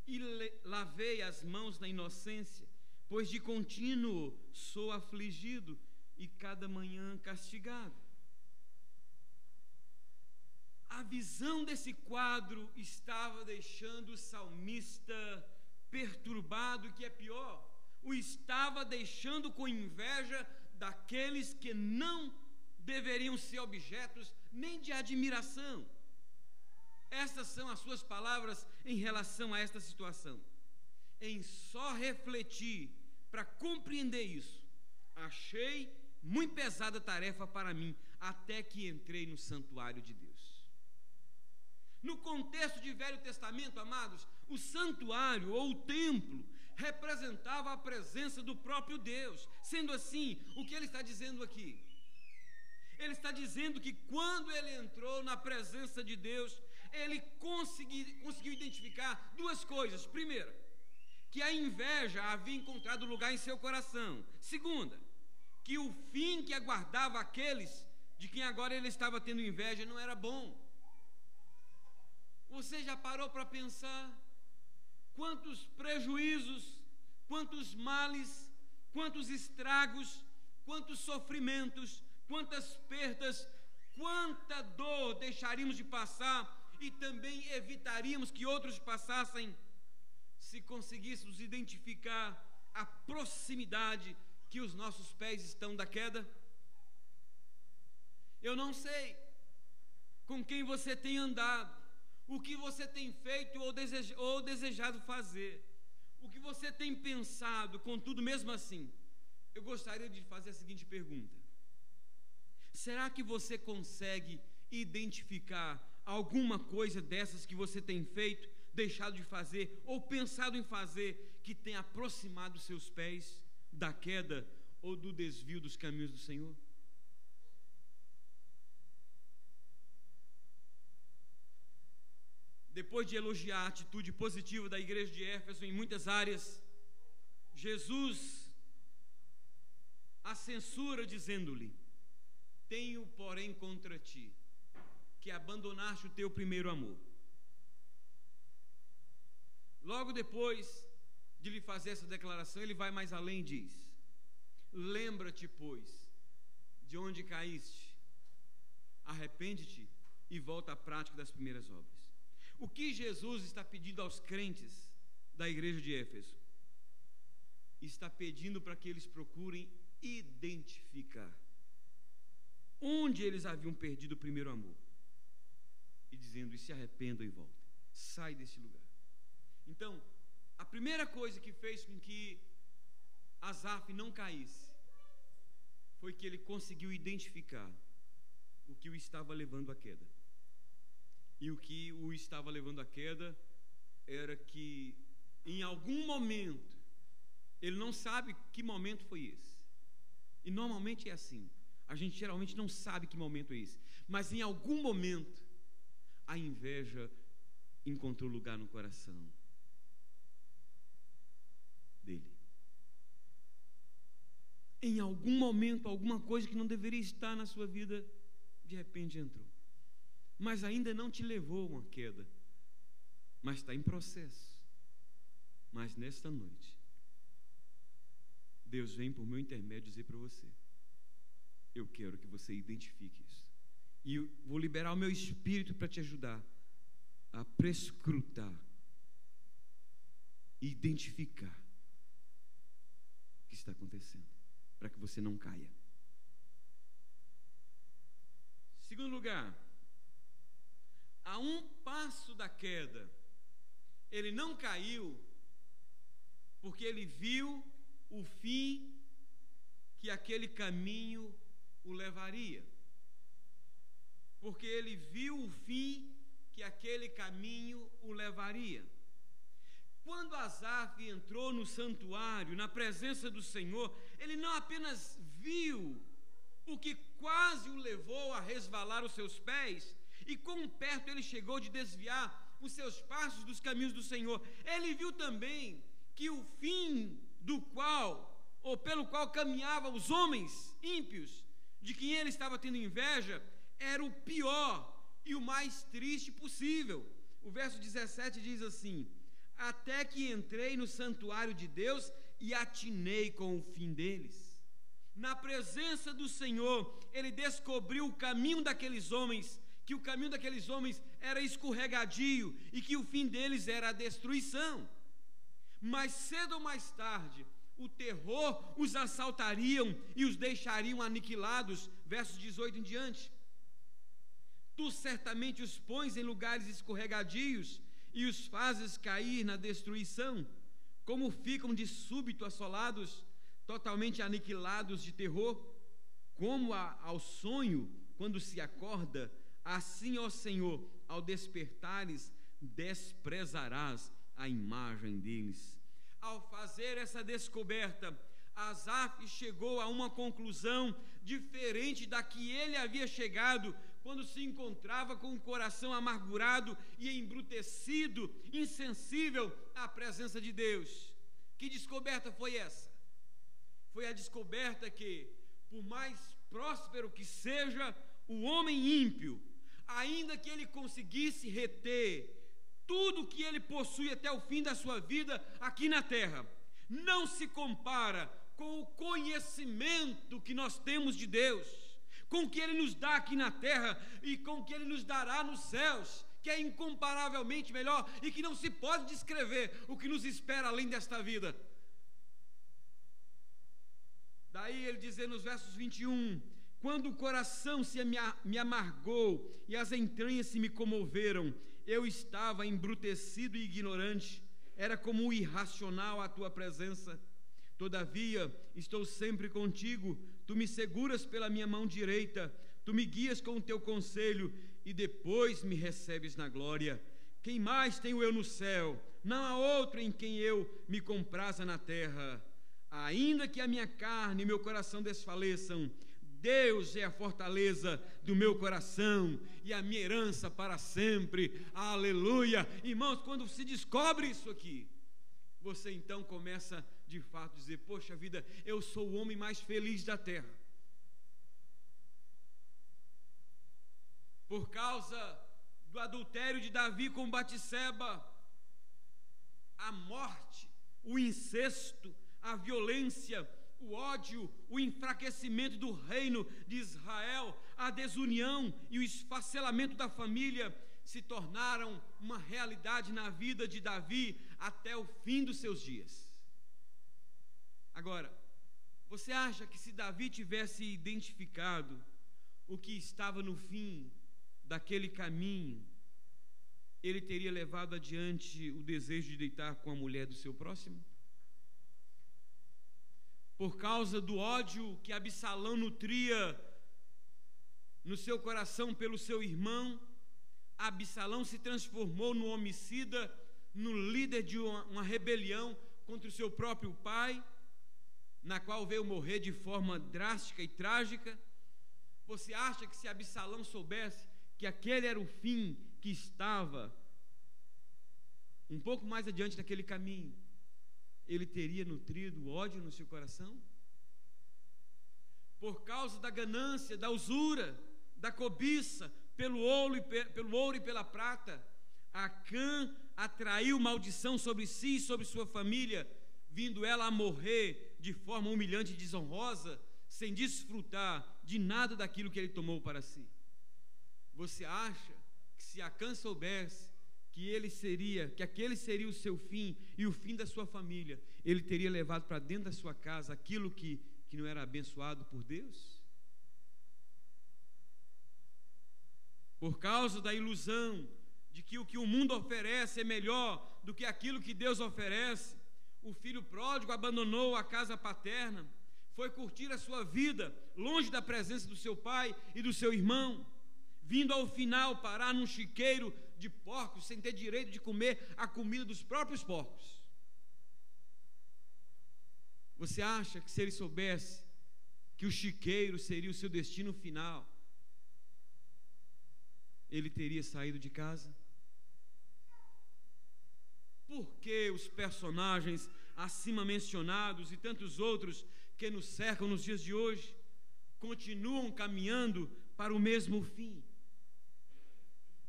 e lavei as mãos na inocência, pois de contínuo sou afligido e cada manhã castigado. A visão desse quadro estava deixando o salmista perturbado, e que é pior, o estava deixando com inveja daqueles que não deveriam ser objetos nem de admiração. Essas são as suas palavras em relação a esta situação. Em só refletir para compreender isso, achei muito pesada tarefa para mim, até que entrei no santuário de Deus. No contexto de Velho Testamento, amados, o santuário ou o templo representava a presença do próprio Deus. Sendo assim, o que ele está dizendo aqui? Ele está dizendo que quando ele entrou na presença de Deus, ele conseguiu identificar duas coisas. Primeira, que a inveja havia encontrado lugar em seu coração. Segunda, que o fim que aguardava aqueles de quem agora ele estava tendo inveja não era bom. Você já parou para pensar quantos prejuízos, quantos males, quantos estragos, quantos sofrimentos, quantas perdas, quanta dor deixaríamos de passar e também evitaríamos que outros passassem se conseguíssemos identificar a proximidade que os nossos pés estão da queda? Eu não sei com quem você tem andado, o que você tem feito ou desejado fazer, o que você tem pensado. Contudo, mesmo assim, eu gostaria de fazer a seguinte pergunta: será que você consegue identificar alguma coisa dessas que você tem feito, deixado de fazer ou pensado em fazer, que tem aproximado seus pés da queda ou do desvio dos caminhos do Senhor? Depois de elogiar a atitude positiva da igreja de Éfeso em muitas áreas, Jesus a censura dizendo-lhe: tenho, porém, contra ti, que abandonaste o teu primeiro amor. Logo depois de lhe fazer essa declaração, ele vai mais além e diz: lembra-te, pois, de onde caíste, arrepende-te e volta à prática das primeiras obras. O que Jesus está pedindo aos crentes da igreja de Éfeso? Está pedindo para que eles procurem identificar onde eles haviam perdido o primeiro amor, e dizendo: e se arrependam e voltem, sai desse lugar. Então, a primeira coisa que fez com que Asaf não caísse foi que ele conseguiu identificar o que o estava levando à queda. E o que o estava levando à queda era que, em algum momento, ele não sabe que momento foi esse. E normalmente é assim. A gente geralmente não sabe que momento é esse. Mas em algum momento, a inveja encontrou lugar no coração dele. Em algum momento, alguma coisa que não deveria estar na sua vida, de repente entrou. Mas ainda não te levou a uma queda. Mas está em processo. Mas nesta noite, Deus vem por meu intermédio dizer para você: eu quero que você identifique isso. E eu vou liberar o meu espírito para te ajudar a prescrutar, identificar o que está acontecendo, para que você não caia. Segundo lugar, a um passo da queda, ele não caiu porque ele viu o fim que aquele caminho o levaria. Porque ele viu o fim que aquele caminho o levaria. Quando Asaf entrou no santuário, na presença do Senhor, ele não apenas viu o que quase o levou a resvalar os seus pés, e quão perto ele chegou de desviar os seus passos dos caminhos do Senhor. Ele viu também que o fim do qual, ou pelo qual caminhavam os homens ímpios, de quem ele estava tendo inveja, era o pior e o mais triste possível. O verso 17 diz assim: até que entrei no santuário de Deus e atinei com o fim deles. Na presença do Senhor, ele descobriu o caminho daqueles homens, que o caminho daqueles homens era escorregadio e que o fim deles era a destruição. Mais cedo ou mais tarde, o terror os assaltariam e os deixariam aniquilados. Versos 18 em diante. Tu certamente os pões em lugares escorregadios e os fazes cair na destruição, como ficam de súbito assolados, totalmente aniquilados de terror, como ao sonho quando se acorda, assim, ó Senhor, ao despertares, desprezarás a imagem deles. Ao fazer essa descoberta, Asaf chegou a uma conclusão diferente da que ele havia chegado quando se encontrava com o coração amargurado e embrutecido, insensível à presença de Deus. Que descoberta foi essa? Foi a descoberta que, por mais próspero que seja o homem ímpio, ainda que ele conseguisse reter tudo que ele possui até o fim da sua vida aqui na terra, não se compara com o conhecimento que nós temos de Deus, com o que ele nos dá aqui na terra e com o que ele nos dará nos céus, que é incomparavelmente melhor e que não se pode descrever o que nos espera além desta vida. Daí ele diz nos versos 21, quando o coração me amargou e as entranhas se me comoveram, eu estava embrutecido e ignorante, era como um irracional à tua presença. Todavia, estou sempre contigo, tu me seguras pela minha mão direita, tu me guias com o teu conselho e depois me recebes na glória. Quem mais tenho eu no céu? Não há outro em quem eu me compraza na terra. Ainda que a minha carne e meu coração desfaleçam, Deus é a fortaleza do meu coração e a minha herança para sempre. Aleluia! Irmãos, quando se descobre isso aqui, você então começa de fato a dizer, poxa vida, eu sou o homem mais feliz da terra. Por causa do adultério de Davi com Batseba, a morte, o incesto, a violência, o ódio, o enfraquecimento do reino de Israel, a desunião e o esfacelamento da família se tornaram uma realidade na vida de Davi até o fim dos seus dias. Agora, você acha que se Davi tivesse identificado o que estava no fim daquele caminho, ele teria levado adiante o desejo de deitar com a mulher do seu próximo? por causa do ódio que Absalão nutria no seu coração pelo seu irmão, Absalão se transformou no homicida, no líder de uma rebelião contra o seu próprio pai, na qual veio morrer de forma drástica e trágica. Você acha que se Absalão soubesse que aquele era o fim que estava um pouco mais adiante daquele caminho, ele teria nutrido ódio no seu coração? Por causa da ganância, da usura, da cobiça, pelo ouro e pela prata, Acã atraiu maldição sobre si e sobre sua família, vindo ela a morrer de forma humilhante e desonrosa, sem desfrutar de nada daquilo que ele tomou para si. Você acha que se Acã soubesse que aquele seria o seu fim e o fim da sua família, ele teria levado para dentro da sua casa aquilo que não era abençoado por Deus? Por causa da ilusão de que o que o mundo oferece é melhor do que aquilo que Deus oferece, o filho pródigo abandonou a casa paterna, foi curtir a sua vida longe da presença do seu pai e do seu irmão, vindo ao final parar num chiqueiro de porcos, sem ter direito de comer a comida dos próprios porcos. Você acha que se ele soubesse que o chiqueiro seria o seu destino final, ele teria saído de casa? Por que os personagens acima mencionados e tantos outros que nos cercam nos dias de hoje continuam caminhando para o mesmo fim?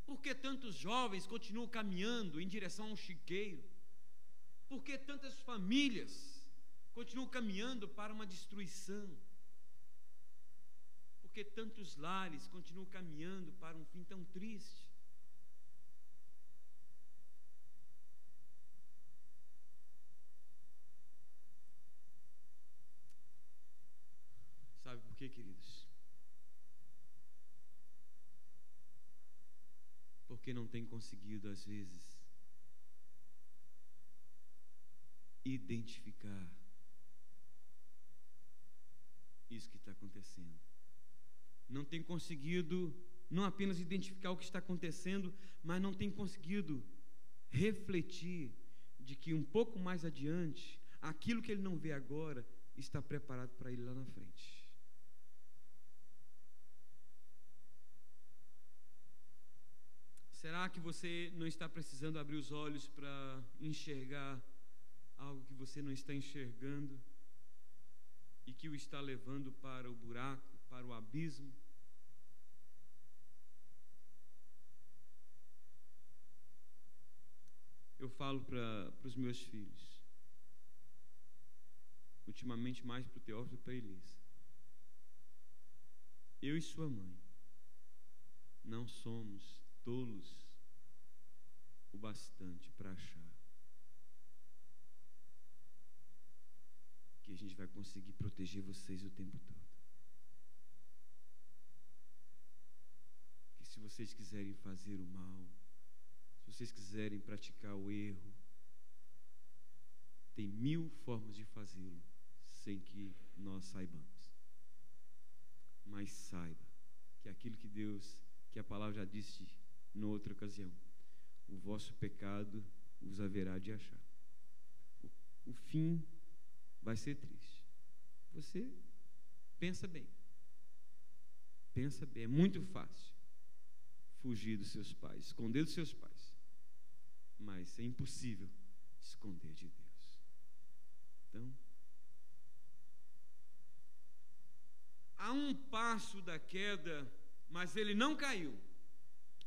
Por que tantos jovens continuam caminhando em direção a um chiqueiro? Por que tantas famílias continuam caminhando para uma destruição? Por que tantos lares continuam caminhando para um fim tão triste? Sabe por quê, queridos? Porque não tem conseguido, às vezes, identificar isso que está acontecendo. Não tem conseguido não apenas identificar o que está acontecendo, mas não tem conseguido refletir de que um pouco mais adiante, aquilo que ele não vê agora está preparado para ele lá na frente. Será que você não está precisando abrir os olhos para enxergar algo que você não está enxergando e que o está levando para o buraco, para o abismo? Eu falo para os meus filhos, ultimamente mais para o Teófilo e para a Elisa: eu e sua mãe não somos tolos o bastante para achar que a gente vai conseguir proteger vocês o tempo todo. Que se vocês quiserem fazer o mal, se vocês quiserem praticar o erro, tem 1000 formas de fazê-lo sem que nós saibamos. Mas saiba que aquilo que a palavra já disse em outra ocasião, o vosso pecado os haverá de achar. O fim vai ser triste. Você pensa bem. Pensa bem. É muito fácil fugir dos seus pais, esconder dos seus pais. Mas é impossível esconder de Deus. Então, a um passo da queda, mas ele não caiu.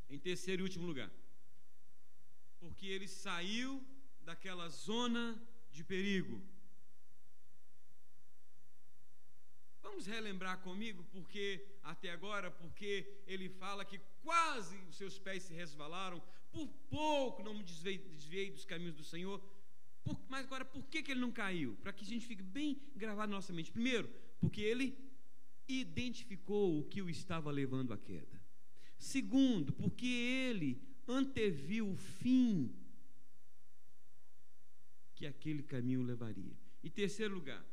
Em terceiro e último lugar, porque ele saiu daquela zona de perigo. Vamos relembrar comigo porque até agora, porque ele fala que quase os seus pés se resvalaram, por pouco não me desviei dos caminhos do Senhor. Mas agora, por que ele não caiu? Para que a gente fique bem gravado na nossa mente. Primeiro, porque ele identificou o que o estava levando à queda. Segundo, porque ele anteviu o fim que aquele caminho levaria. E terceiro lugar,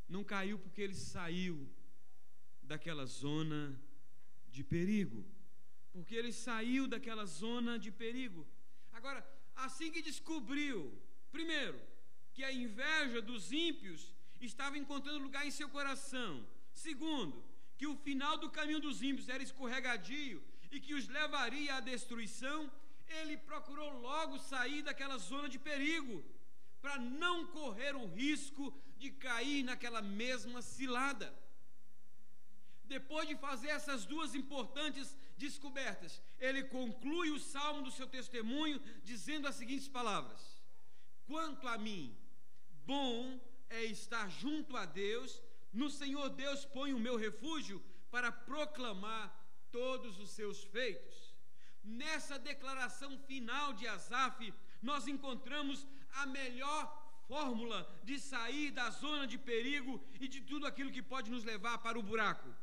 não caiu porque ele saiu daquela zona de perigo. Porque ele saiu daquela zona de perigo. Agora, assim que descobriu, primeiro, que a inveja dos ímpios estava encontrando lugar em seu coração. Segundo, que o final do caminho dos ímpios era escorregadio e que os levaria à destruição, ele procurou logo sair daquela zona de perigo, para não correr o risco de cair naquela mesma cilada. Depois de fazer essas duas importantes descobertas, ele conclui o salmo do seu testemunho dizendo as seguintes palavras: quanto a mim, bom é estar junto a Deus, no Senhor Deus ponho o meu refúgio para proclamar todos os seus feitos. Nessa declaração final de Asaf, nós encontramos a melhor fórmula de sair da zona de perigo e de tudo aquilo que pode nos levar para o buraco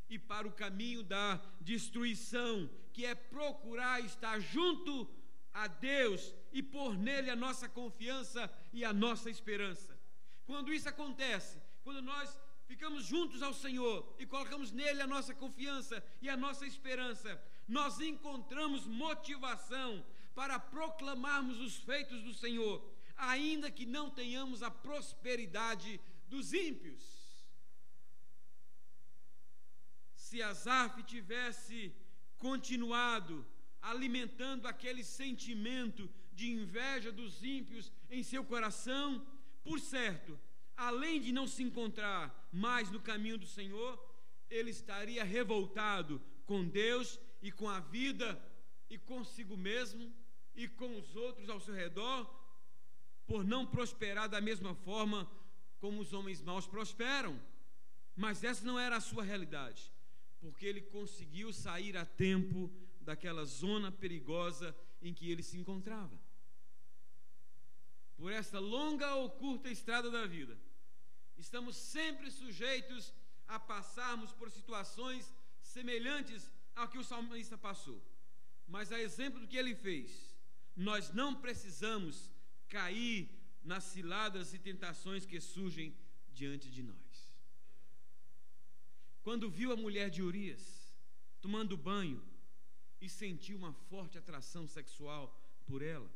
e para o caminho da destruição, que é procurar estar junto a Deus e pôr nele a nossa confiança e a nossa esperança. Quando isso acontece, quando nós ficamos juntos ao Senhor e colocamos nele a nossa confiança e a nossa esperança, nós encontramos motivação para proclamarmos os feitos do Senhor, ainda que não tenhamos a prosperidade dos ímpios. Se Asaf tivesse continuado alimentando aquele sentimento de inveja dos ímpios em seu coração, por certo, além de não se encontrar mais no caminho do Senhor, ele estaria revoltado com Deus e com a vida e consigo mesmo e com os outros ao seu redor, por não prosperar da mesma forma como os homens maus prosperam. Mas essa não era a sua realidade, porque ele conseguiu sair a tempo daquela zona perigosa em que ele se encontrava. Por essa longa ou curta estrada da vida, estamos sempre sujeitos a passarmos por situações semelhantes ao que o salmista passou. Mas a exemplo do que ele fez, nós não precisamos cair nas ciladas e tentações que surgem diante de nós. Quando viu a mulher de Urias tomando banho e sentiu uma forte atração sexual por ela,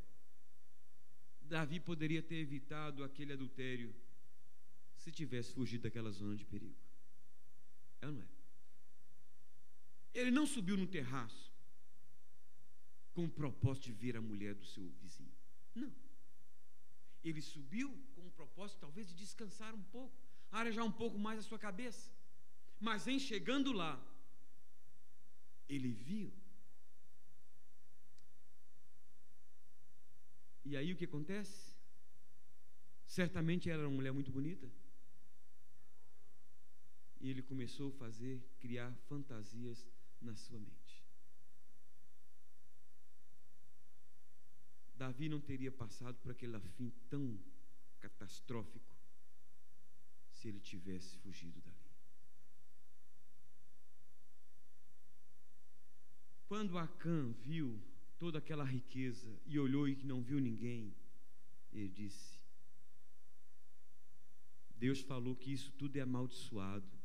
Davi poderia ter evitado aquele adultério se tivesse fugido daquela zona de perigo. É ou não é? Ele não subiu no terraço com o propósito de ver a mulher do seu vizinho. Não. Ele subiu com o propósito talvez de descansar um pouco, arejar um pouco mais a sua cabeça. Mas em chegando lá, ele viu. E aí o que acontece? Certamente ela era uma mulher muito bonita. E ele começou a criar fantasias na sua mente. Davi não teria passado por aquele fim tão catastrófico se ele tivesse fugido dali. Quando Acã viu toda aquela riqueza e olhou e não viu ninguém, ele disse: Deus falou que isso tudo é amaldiçoado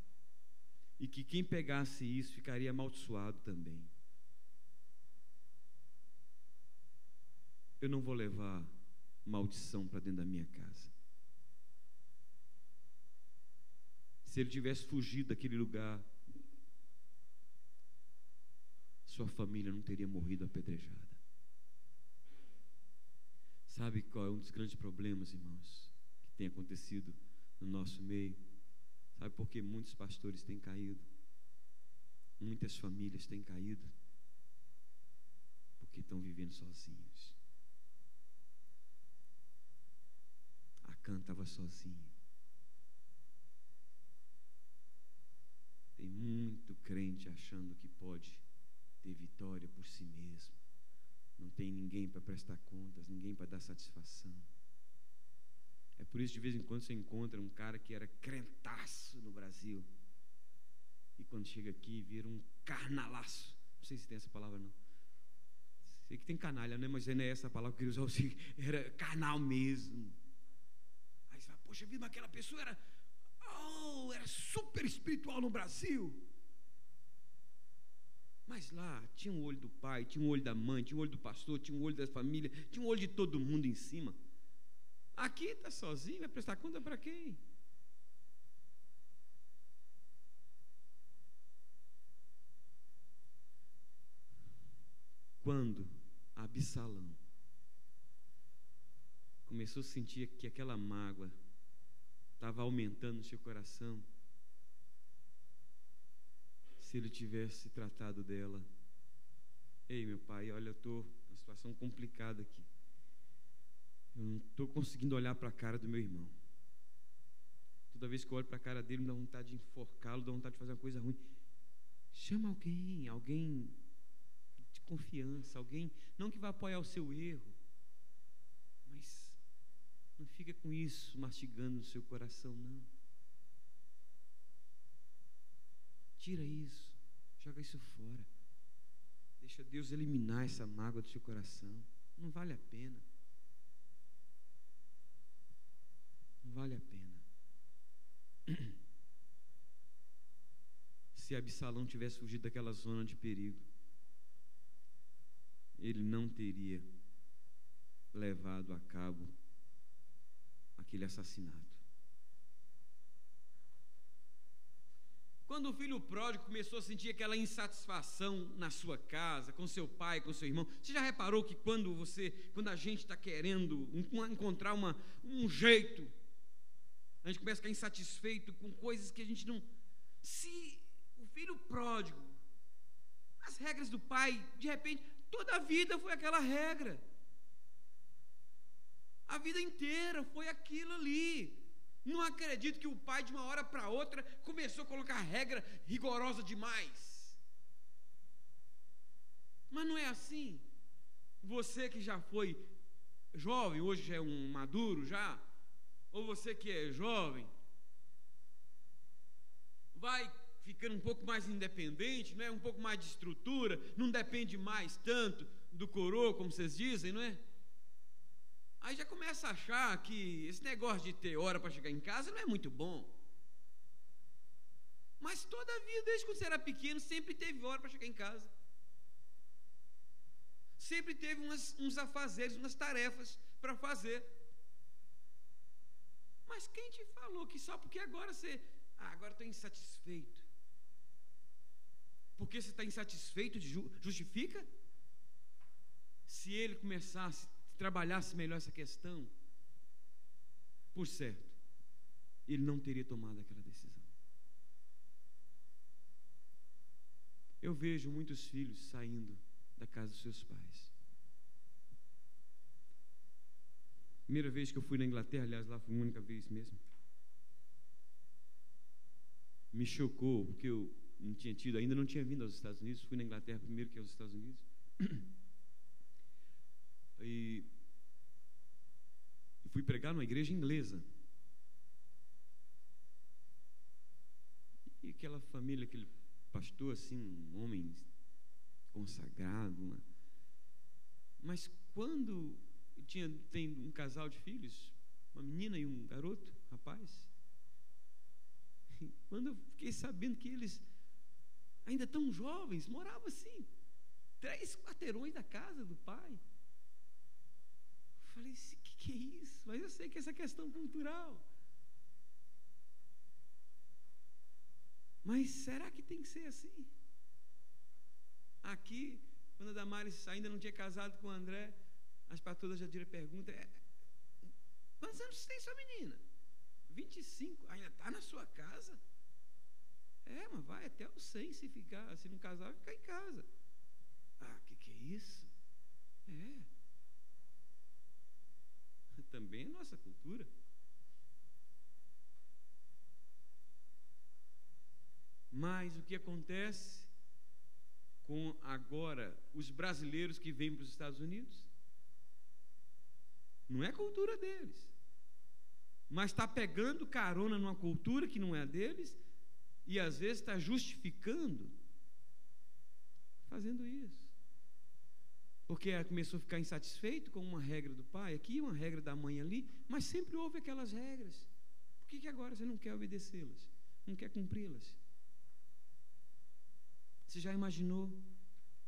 e que quem pegasse isso ficaria amaldiçoado também. Eu não vou levar maldição para dentro da minha casa. Se ele tivesse fugido daquele lugar, sua família não teria morrido apedrejada. Sabe qual é um dos grandes problemas, irmãos, que tem acontecido no nosso meio? Sabe por que muitos pastores têm caído? Muitas famílias têm caído? Porque estão vivendo sozinhos. Acã estava sozinho. Tem muito crente achando que pode ter vitória por si mesmo. Não tem ninguém para prestar contas, ninguém para dar satisfação. É por isso de vez em quando você encontra um cara que era crentaço no Brasil e quando chega aqui vira um carnalaço. Não sei se tem essa palavra não. Sei que tem canalha, né? Mas não é essa a palavra que eu queria usar. Era carnal mesmo. Aí você fala, poxa vida, mas aquela pessoa era Oh, era super espiritual no Brasil. Mas lá tinha um olho do pai, tinha um olho da mãe, tinha um olho do pastor, tinha um olho da família, tinha um olho de todo mundo em cima. Aqui está sozinho, vai prestar conta para quem? Quando Absalão começou a sentir que aquela mágoa estava aumentando no seu coração, se ele tivesse tratado dela: ei, meu pai, olha, eu estou numa situação complicada aqui, eu não estou conseguindo olhar para a cara do meu irmão, toda vez que eu olho para a cara dele me dá vontade de enforcá-lo, dá vontade de fazer uma coisa ruim. Chama alguém de confiança, alguém não que vai apoiar o seu erro, mas não fica com isso mastigando no seu coração, não. Tira isso, joga isso fora. Deixa Deus eliminar essa mágoa do seu coração. Não vale a pena. Não vale a pena. Se Absalão tivesse fugido daquela zona de perigo, ele não teria levado a cabo aquele assassinato. Quando o filho pródigo começou a sentir aquela insatisfação na sua casa, com seu pai, com seu irmão, você já reparou que quando a gente está querendo encontrar um jeito, a gente começa a ficar insatisfeito com coisas que a gente não... Se o filho pródigo, as regras do pai, de repente, toda a vida foi aquela regra. A vida inteira foi aquilo ali. Não acredito que o pai, de uma hora para outra, começou a colocar regra rigorosa demais. Mas não é assim. Você que já foi jovem, hoje já é um maduro já, ou você que é jovem, vai ficando um pouco mais independente, não é? Um pouco mais de estrutura, não depende mais tanto do coroa, como vocês dizem, não é? Aí já começa a achar que esse negócio de ter hora para chegar em casa não é muito bom. Mas toda a vida, desde que você era pequeno, sempre teve hora para chegar em casa. Sempre teve uns afazeres, umas tarefas para fazer. Mas quem te falou que só porque agora você... agora estou insatisfeito. Porque você está insatisfeito, justifica? Se ele começasse, trabalhasse melhor essa questão, por certo, ele não teria tomado aquela decisão. Eu vejo muitos filhos saindo da casa dos seus pais. Primeira vez que eu fui na Inglaterra, aliás, lá foi a única vez mesmo, me chocou, porque eu ainda não tinha vindo aos Estados Unidos, fui na Inglaterra primeiro que aos Estados Unidos, e fui pregar numa igreja inglesa, e aquela família, aquele pastor assim, um homem consagrado, mas quando tem um casal de filhos, uma menina e um garoto, rapaz, quando eu fiquei sabendo que eles ainda tão jovens, moravam assim 3 quarteirões da casa do pai, falei assim, que é isso? Mas eu sei que essa é questão cultural, mas será que tem que ser assim? Aqui, quando a Damares ainda não tinha casado com o André, as patroas já diram pergunta: quantos anos tem sua menina? 25, ainda está na sua casa? Mas vai até os 100 se não casar, vai ficar em casa. Que é isso? Também é nossa cultura. Mas o que acontece com agora os brasileiros que vêm para os Estados Unidos? Não é a cultura deles, mas está pegando carona numa cultura que não é a deles, e às vezes está justificando fazendo isso, porque começou a ficar insatisfeito com uma regra do pai aqui, uma regra da mãe ali, mas sempre houve aquelas regras, que agora você não quer obedecê-las? Não quer cumpri-las? Você já imaginou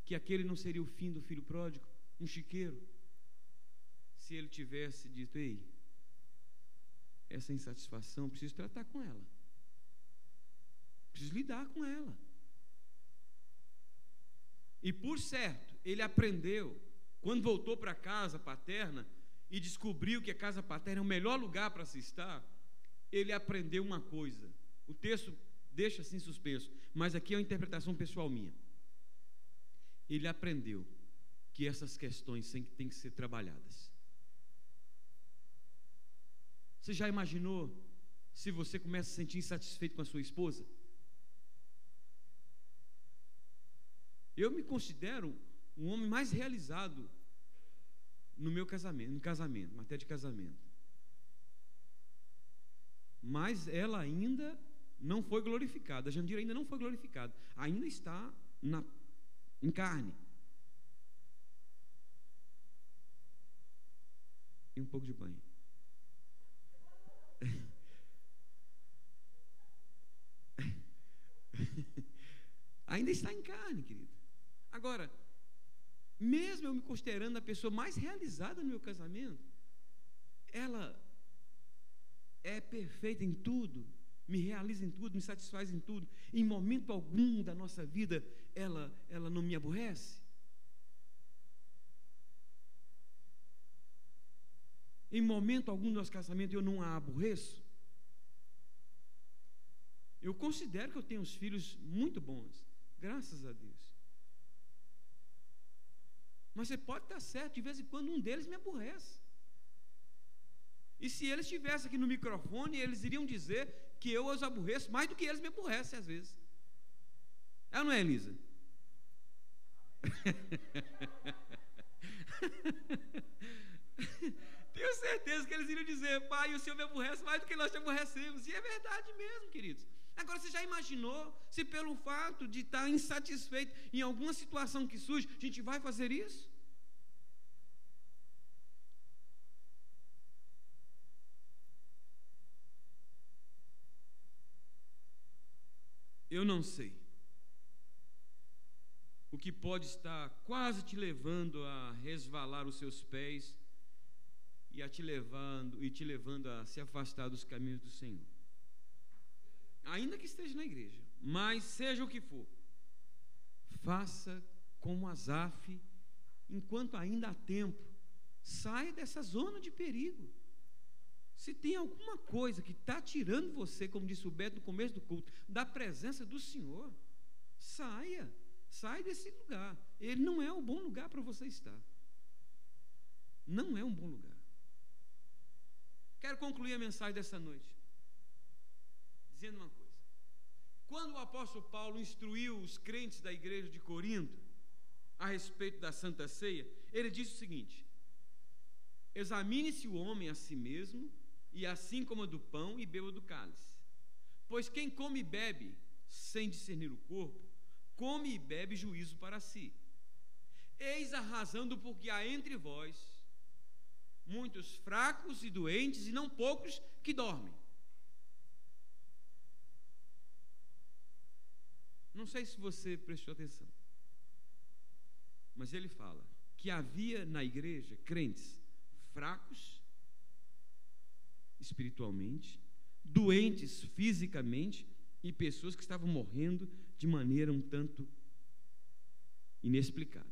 que aquele não seria o fim do filho pródigo, um chiqueiro? Se ele tivesse dito: ei, essa insatisfação, preciso tratar com ela, preciso lidar com ela. E por certo, ele aprendeu, quando voltou para a casa paterna e descobriu que a casa paterna é o melhor lugar para se estar, ele aprendeu uma coisa. O texto deixa assim suspenso, mas aqui é uma interpretação pessoal minha. Ele aprendeu que essas questões têm que ser trabalhadas. Você já imaginou se você começa a se sentir insatisfeito com a sua esposa? Eu me considero um homem mais realizado no meu casamento, matéria de casamento. Mas ela ainda não foi glorificada, a Jandira ainda não foi glorificada, ainda está em carne. E um pouco de banho. Ainda está em carne, querido. Agora, mesmo eu me considerando a pessoa mais realizada no meu casamento, ela é perfeita em tudo, me realiza em tudo, me satisfaz em tudo. Em momento algum da nossa vida, ela não me aborrece. Em momento algum do nosso casamento, eu não a aborreço. Eu considero que eu tenho uns filhos muito bons, graças a Deus. Mas você pode estar certo, de vez em quando um deles me aborrece. E se eles estivessem aqui no microfone, eles iriam dizer que eu os aborreço mais do que eles me aborrecem às vezes. É ou não é, Elisa? Tenho certeza que eles iriam dizer: pai, o Senhor me aborrece mais do que nós te aborrecemos. E é verdade mesmo, queridos. Agora, você já imaginou se pelo fato de estar insatisfeito em alguma situação que surge, a gente vai fazer isso? Eu não sei o que pode estar quase te levando a resvalar os seus pés e te levando a se afastar dos caminhos do Senhor. Ainda que esteja na igreja, mas seja o que for, faça como Asaf, enquanto ainda há tempo. Saia dessa zona de perigo. Se tem alguma coisa que está tirando você, como disse o Beto no começo do culto, da presença do Senhor, saia desse lugar. Ele não é um bom lugar para você estar. Não é um bom lugar. Quero concluir a mensagem dessa noite dizendo uma coisa. Quando o apóstolo Paulo instruiu os crentes da igreja de Corinto a respeito da Santa Ceia, ele disse o seguinte: examine-se o homem a si mesmo, e assim coma do pão e beba do cálice. Pois quem come e bebe sem discernir o corpo, come e bebe juízo para si. Eis a razão do porquê há entre vós muitos fracos e doentes, e não poucos que dormem. Não sei se você prestou atenção, mas ele fala que havia na igreja crentes fracos espiritualmente, doentes fisicamente, e pessoas que estavam morrendo de maneira um tanto inexplicada.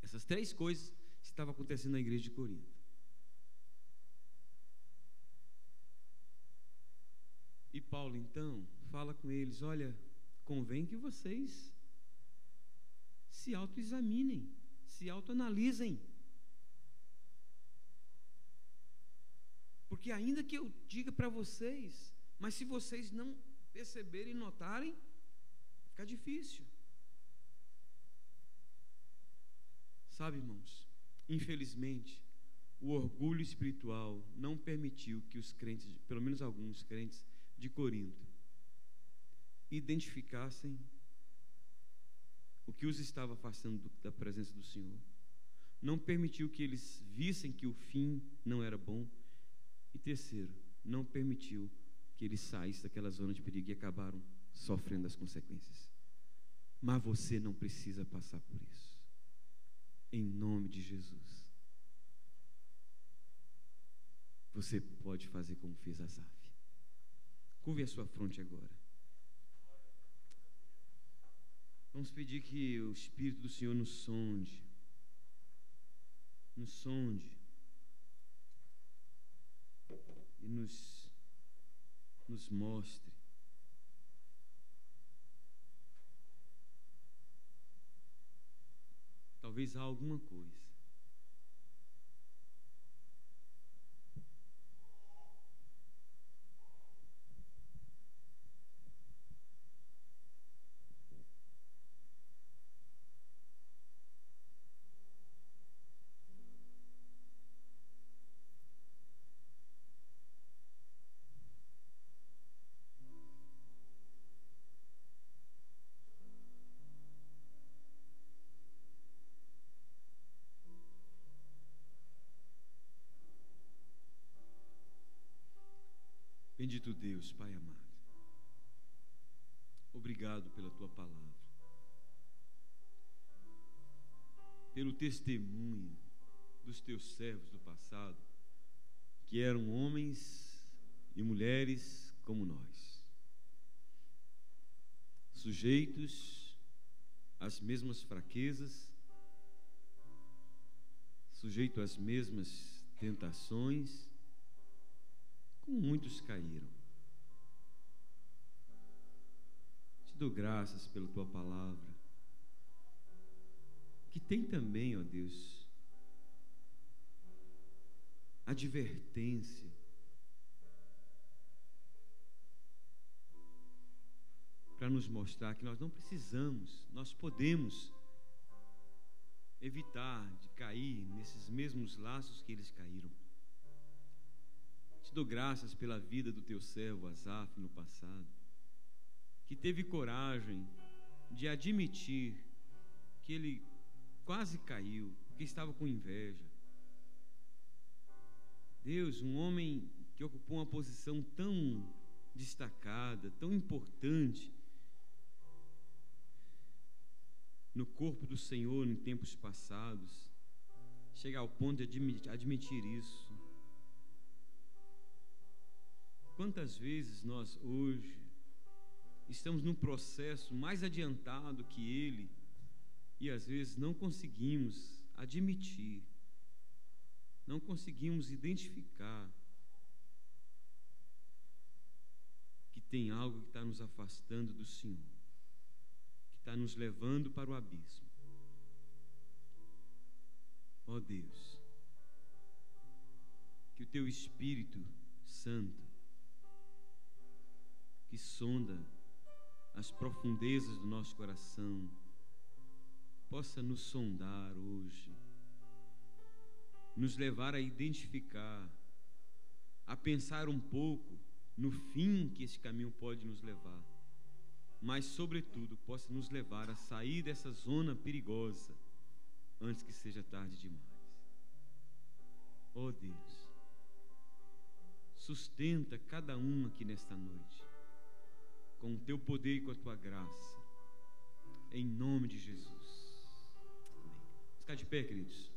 Essas três coisas estavam acontecendo na igreja de Corinto. E Paulo então fala com eles: olha, convém que vocês se autoexaminem, se autoanalisem. Porque ainda que eu diga para vocês, mas se vocês não perceberem e notarem, fica difícil. Sabe, irmãos, infelizmente, o orgulho espiritual não permitiu que os crentes, pelo menos alguns crentes de Corinto, identificassem o que os estava afastando da presença do Senhor. Não permitiu que eles vissem que o fim não era bom. E terceiro, não permitiu que eles saíssem daquela zona de perigo e acabaram sofrendo as consequências. Mas você não precisa passar por isso. Em nome de Jesus. Você pode fazer como fez Asaf. Curve a sua fronte agora. Vamos pedir que o Espírito do Senhor nos sonde. Nos sonde. E nos mostre. Talvez há alguma coisa. Bendito Deus, Pai amado, obrigado pela Tua palavra, pelo testemunho dos Teus servos do passado, que eram homens e mulheres como nós, sujeitos às mesmas fraquezas, sujeitos às mesmas tentações, como muitos caíram. Te dou graças pela Tua palavra, que tem também, ó Deus, advertência para nos mostrar que nós não precisamos, nós podemos evitar de cair nesses mesmos laços que eles caíram. Te dou graças pela vida do Teu servo Asaf no passado, que teve coragem de admitir que ele quase caiu, porque estava com inveja. Deus, um homem que ocupou uma posição tão destacada, tão importante no corpo do Senhor em tempos passados, chega ao ponto de admitir isso. Quantas vezes nós hoje estamos num processo mais adiantado que ele e às vezes não conseguimos admitir, não conseguimos identificar que tem algo que está nos afastando do Senhor, que está nos levando para o abismo. Ó Deus, que o Teu Espírito Santo, que sonda as profundezas do nosso coração, possa nos sondar hoje, nos levar a identificar, a pensar um pouco no fim que esse caminho pode nos levar, mas sobretudo possa nos levar a sair dessa zona perigosa antes que seja tarde demais. Ó Deus, sustenta cada um aqui nesta noite com o Teu poder e com a Tua graça, em nome de Jesus. Amém. Vamos ficar de pé, queridos.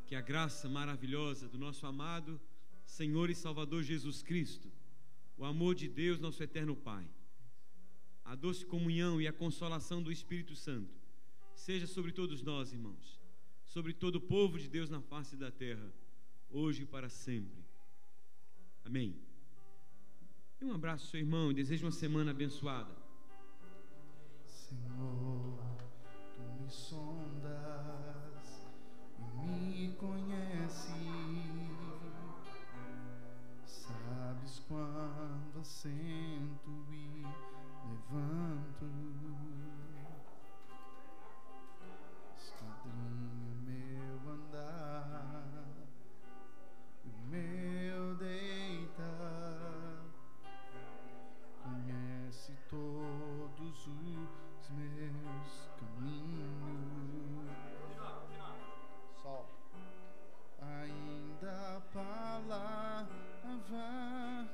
Que a graça maravilhosa do nosso amado Senhor e Salvador Jesus Cristo, o amor de Deus, nosso eterno Pai, a doce comunhão e a consolação do Espírito Santo, seja sobre todos nós, irmãos, sobre todo o povo de Deus na face da terra, hoje e para sempre. Amém. Dê um abraço ao seu irmão e desejo uma semana abençoada. Senhor, Tu me sondas e me conheces, sabes quando assento e levanto, esquadrinho meu andar, o meu deitar, conhece todos os meus caminhos. Sol. Ainda palavra Ava.